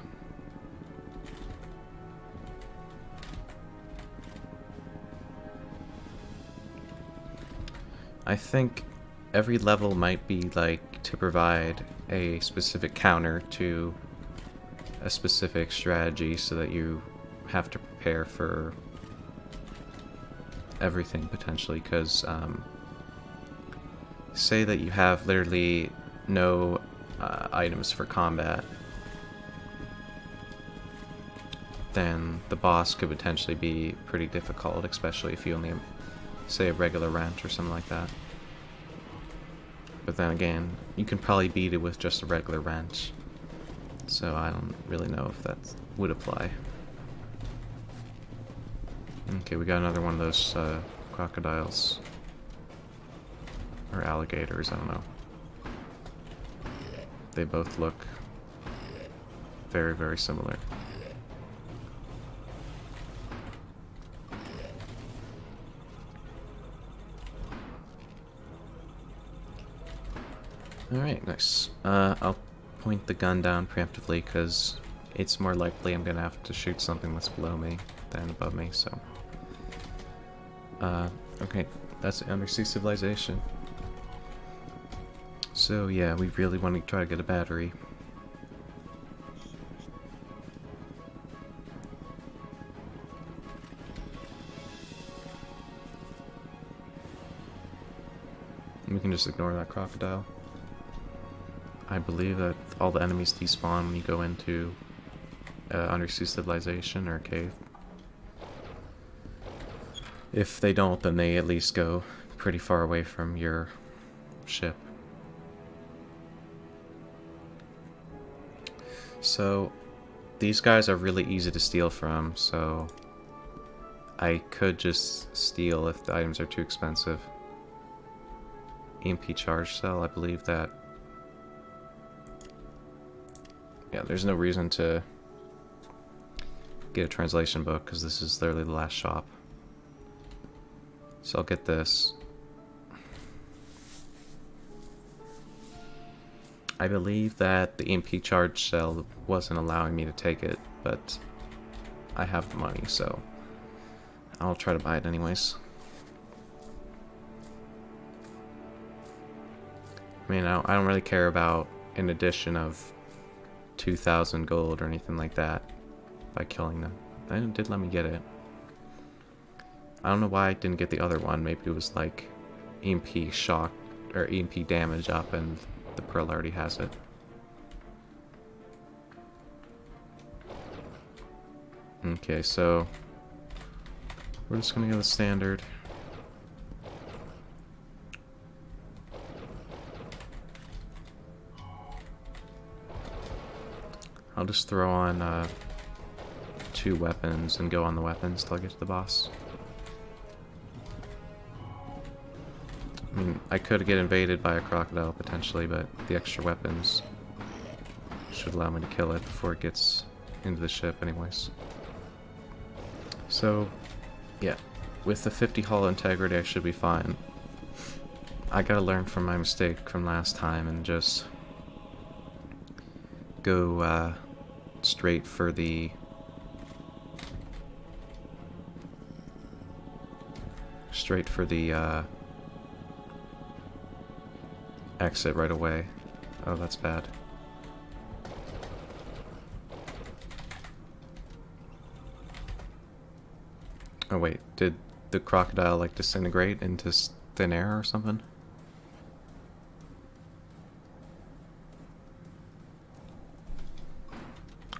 I think every level might be like to provide a specific counter to a specific strategy so that you have to prepare for everything potentially, because say that you have literally no items for combat, then the boss could potentially be pretty difficult, especially if you only have, say, a regular wrench or something like that. But then again, you can probably beat it with just a regular wrench, so I don't really know if that would apply. Okay, we got another one of those crocodiles. Or alligators, I don't know. They both look very, very similar. Alright, nice. I'll point the gun down preemptively because it's more likely I'm gonna have to shoot something that's below me than above me, so. Okay, that's Undersea Civilization. So yeah, we really want to try to get a battery. We can just ignore that crocodile. I believe that all the enemies despawn when you go into Undersea Civilization or a cave. If they don't, then they at least go pretty far away from your ship. So, these guys are really easy to steal from, so I could just steal if the items are too expensive. EMP charge cell, I believe that... Yeah, there's no reason to get a translation book, because this is literally the last shop. So I'll get this. I believe that the EMP charge cell wasn't allowing me to take it, but I have the money, so I'll try to buy it anyways. I mean, I don't really care about an addition of 2,000 gold or anything like that by killing them. It did let me get it. I don't know why I didn't get the other one. Maybe it was like EMP shock or EMP damage up and the pearl already has it. Okay, so we're just gonna go the standard. I'll just throw on 2 weapons and go on the weapons till I get to the boss. I mean, I could get invaded by a crocodile potentially, but the extra weapons should allow me to kill it before it gets into the ship anyways. So, yeah, with the 50 hull integrity I should be fine. I gotta learn from my mistake from last time and just go straight for the exit right away. Oh, that's bad. Oh wait, did the crocodile like disintegrate into thin air or something?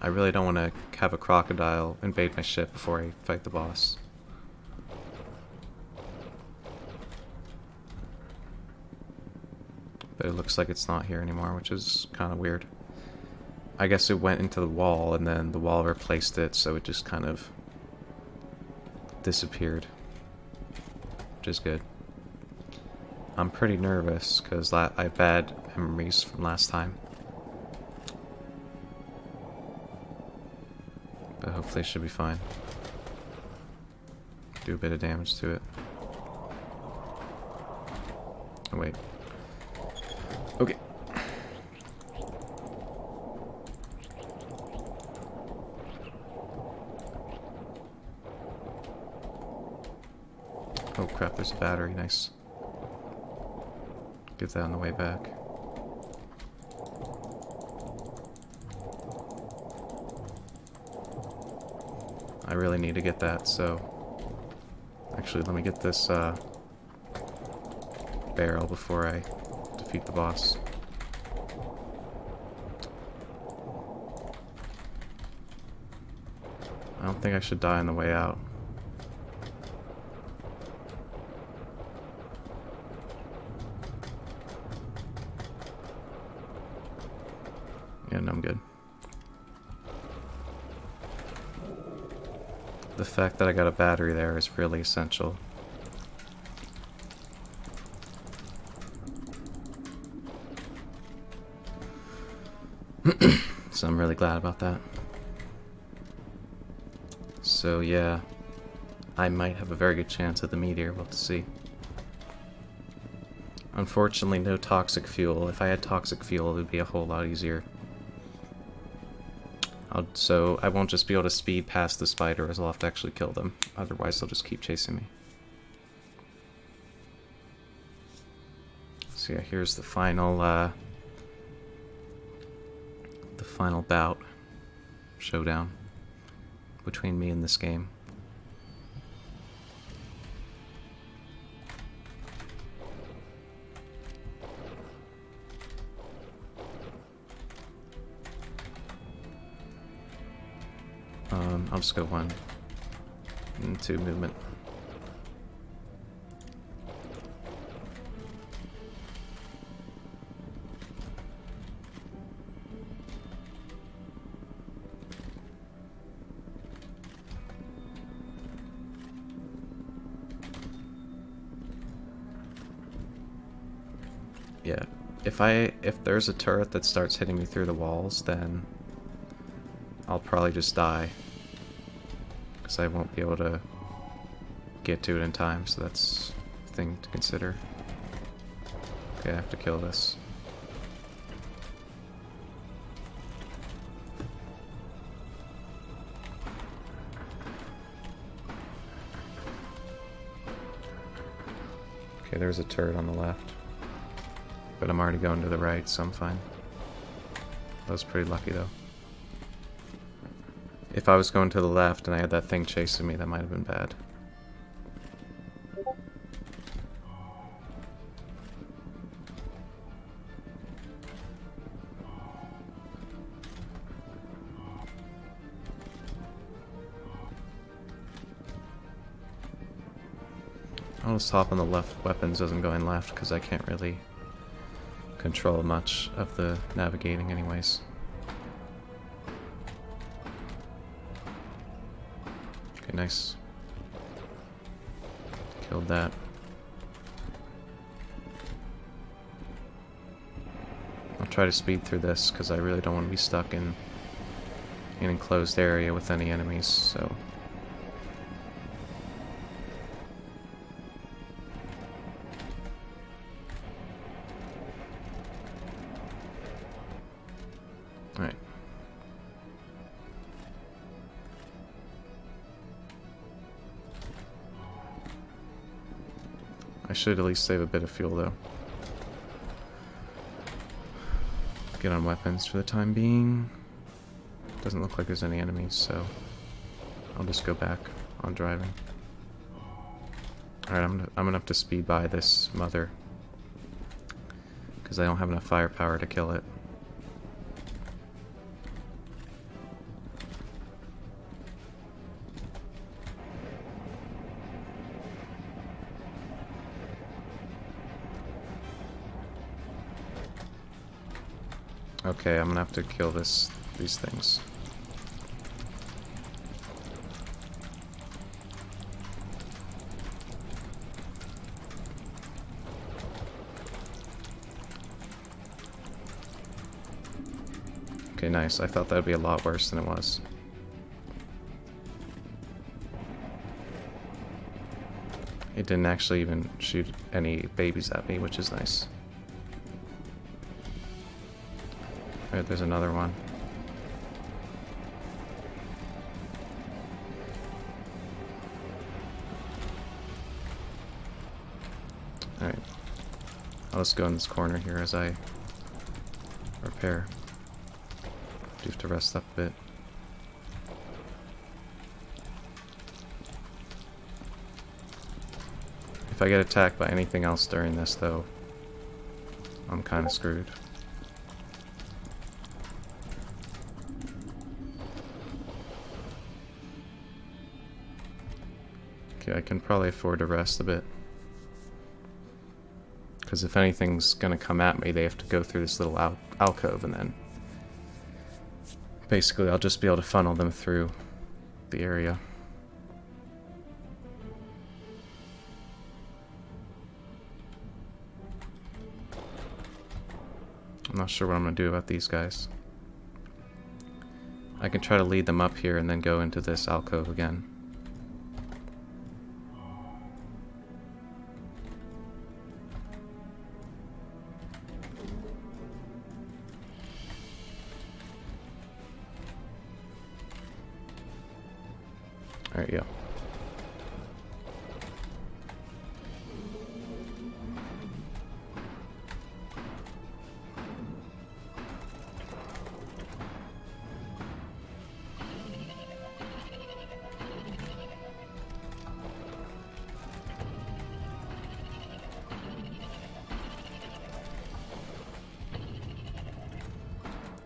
I really don't want to have a crocodile invade my ship before I fight the boss. But it looks like it's not here anymore, which is kind of weird. I guess it went into the wall and then the wall replaced it, so it just kind of disappeared, which is good. I'm pretty nervous because I have bad memories from last time. But hopefully it should be fine. Do a bit of damage to it. Oh wait. Okay. Oh crap, there's a battery, nice. get that on the way back. I really need to get that, so... Actually, let me get this barrel before I defeat the boss. I don't think I should die on the way out. Yeah, no, I'm good. The fact that I got a battery there is really essential. So I'm really glad about that. So yeah, I might have a very good chance at the meteor, we'll have to see. Unfortunately, no toxic fuel. If I had toxic fuel, it would be a whole lot easier. So I won't just be able to speed past the spiders, I'll have to actually kill them. Otherwise they'll just keep chasing me. So yeah, here's the final bout, showdown, between me and this game. I'll just go 1 and 2 movement. Yeah, if there's a turret that starts hitting me through the walls, then I'll probably just die. Because I won't be able to get to it in time, so that's a thing to consider. Okay, I have to kill this. Okay, there's a turret on the left. But I'm already going to the right, so I'm fine. That was pretty lucky, though. If I was going to the left and I had that thing chasing me, that might have been bad. I'll just hop on the left. Weapons doesn't go in left because I can't really control much of the navigating anyways. Okay, nice. Killed that. I'll try to speed through this because I really don't want to be stuck in an enclosed area with any enemies, so... Alright. I should at least save a bit of fuel, though. Get on weapons for the time being. Doesn't look like there's any enemies, so I'll just go back on driving. Alright, I'm gonna have to speed by this mother because I don't have enough firepower to kill it. Okay, I'm gonna have to kill these things. Okay, nice. I thought that would be a lot worse than it was. It didn't actually even shoot any babies at me, which is nice. Alright, there's another one. Alright. I'll let's go in this corner here as I repair. Do have to rest up a bit. If I get attacked by anything else during this, though, I'm kind of screwed. Okay, I can probably afford to rest a bit. Because if anything's gonna come at me, they have to go through this little alcove, and then basically I'll just be able to funnel them through the area. I'm not sure what I'm gonna do about these guys. I can try to lead them up here and then go into this alcove again. Alright, yeah.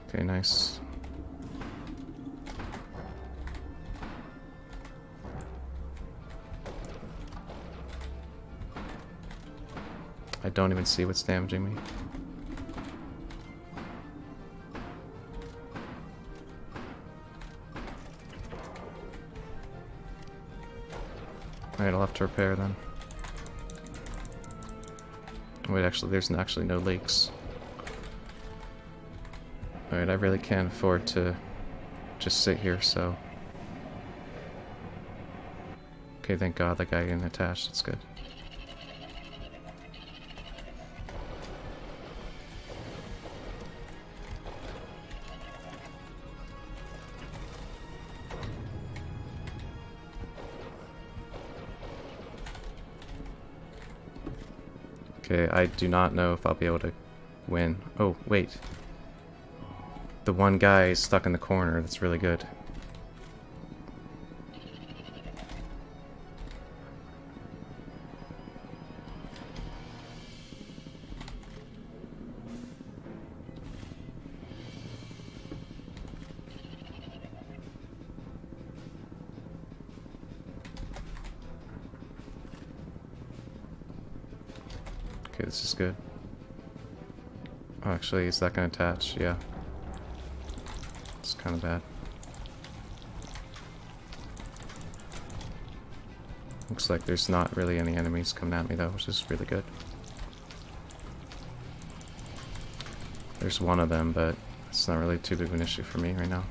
Okay, nice. I don't even see what's damaging me. Alright, I'll have to repair then. Wait, actually, there's actually no leaks. Alright, I really can't afford to just sit here, so... Okay, thank God that guy didn't attach, that's good. Okay, I do not know if I'll be able to win. Oh, wait. The one guy is stuck in the corner. That's really good. Okay, this is good. Oh, actually, is that going to attach? Yeah. It's kind of bad. Looks like there's not really any enemies coming at me, though, which is really good. There's one of them, but it's not really too big of an issue for me right now.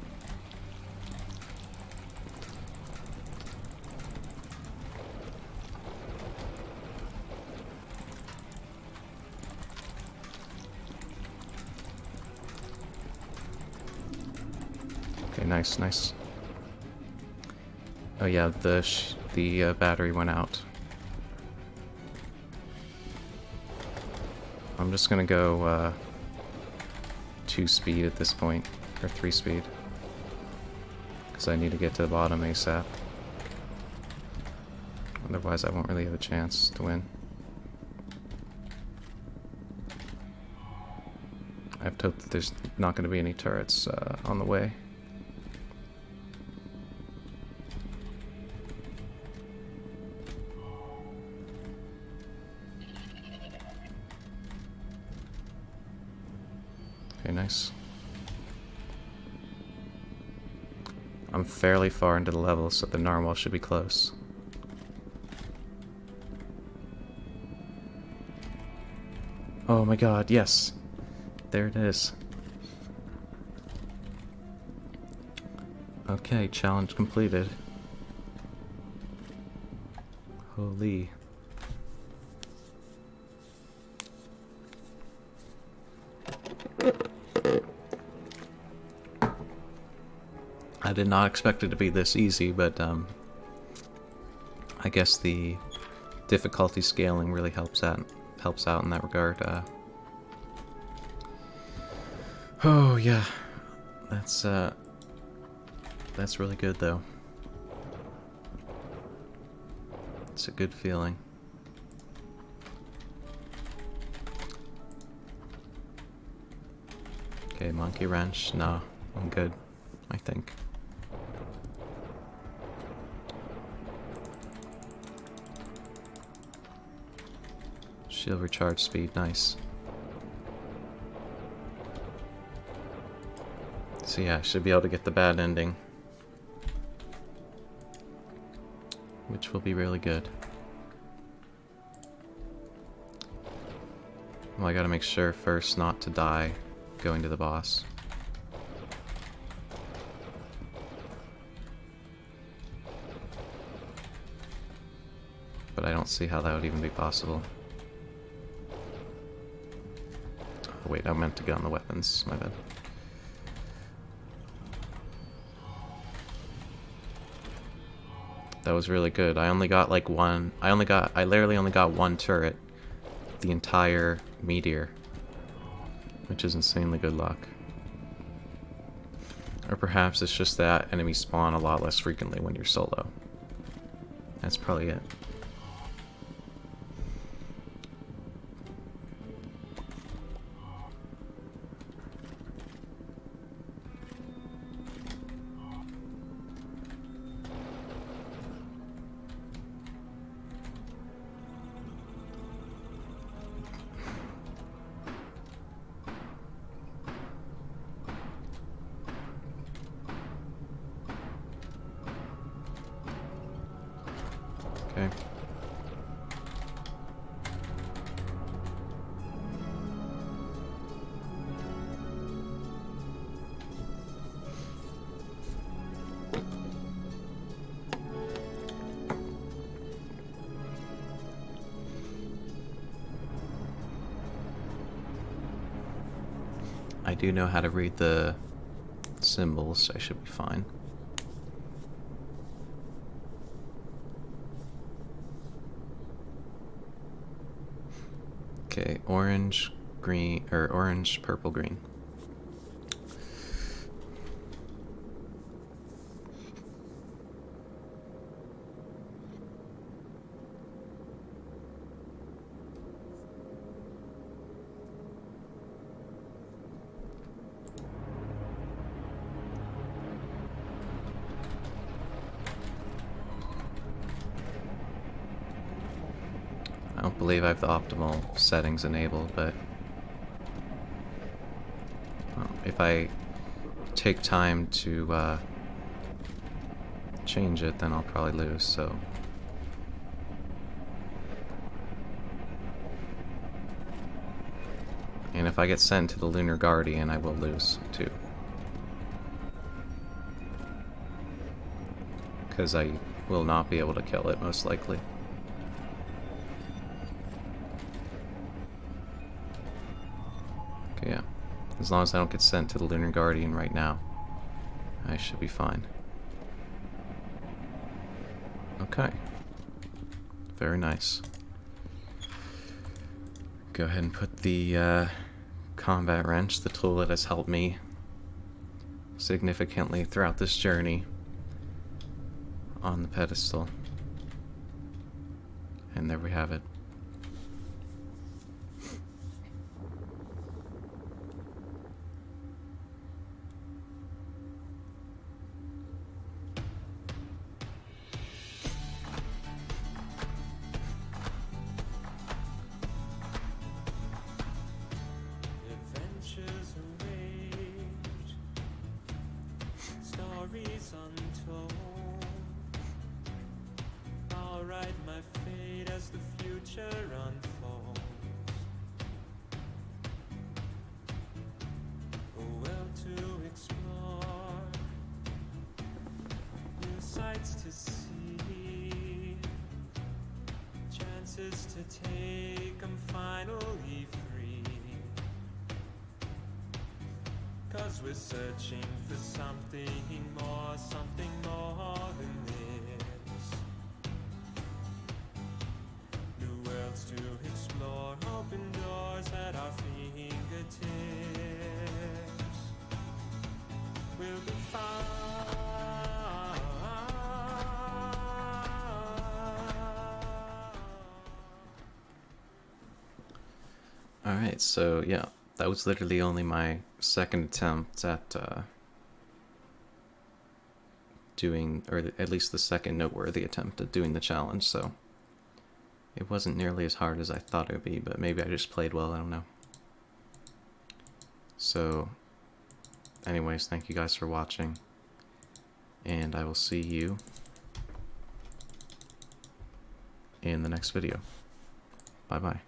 Okay, nice, nice. Oh yeah, the battery went out. I'm just gonna go 2 speed at this point, or 3 speed, because I need to get to the bottom ASAP. Otherwise, I won't really have a chance to win. I have to hope that there's not going to be any turrets on the way. Okay, nice. I'm fairly far into the level, so the narwhal should be close. Oh my god, yes! There it is. Okay, challenge completed. Holy. I did not expect it to be this easy, but I guess the difficulty scaling really helps out in that regard. Oh yeah, that's really good though. It's a good feeling. Okay, monkey wrench. No, I'm good, I think. Shield recharge speed, nice. So yeah, I should be able to get the bad ending, which will be really good. Well, I gotta make sure first not to die going to the boss. But I don't see how that would even be possible. Oh, wait, I meant to get on the weapons, my bad. That was really good. I only got like one. I literally only got one turret the entire meteor, which is insanely good luck. Or perhaps it's just that enemies spawn a lot less frequently when you're solo. That's probably it. Okay. I do know how to read the symbols, so I should be fine. Okay, orange, green, or orange, purple, green. I don't believe I have the optimal settings enabled, but if I take time to change it, then I'll probably lose, so... And if I get sent to the Lunar Guardian, I will lose, too. Because I will not be able to kill it, most likely. Okay, yeah. As long as I don't get sent to the Lunar Guardian right now, I should be fine. Okay. Very nice. Go ahead and put the combat wrench, the tool that has helped me significantly throughout this journey, on the pedestal. And there we have it. Untold. I'll write my fate as the future unfolds. A world to explore, new sights to see, chances to take. I'm finally free. 'Cause we're searching for something more than this. New worlds to explore, open doors at our fingertips. Alright, so yeah, that was literally only my second attempt at doing, or at least the second noteworthy attempt at doing the challenge, so it wasn't nearly as hard as I thought it would be, but maybe I just played well, I don't know. So, anyways, thank you guys for watching, and I will see you in the next video. Bye-bye.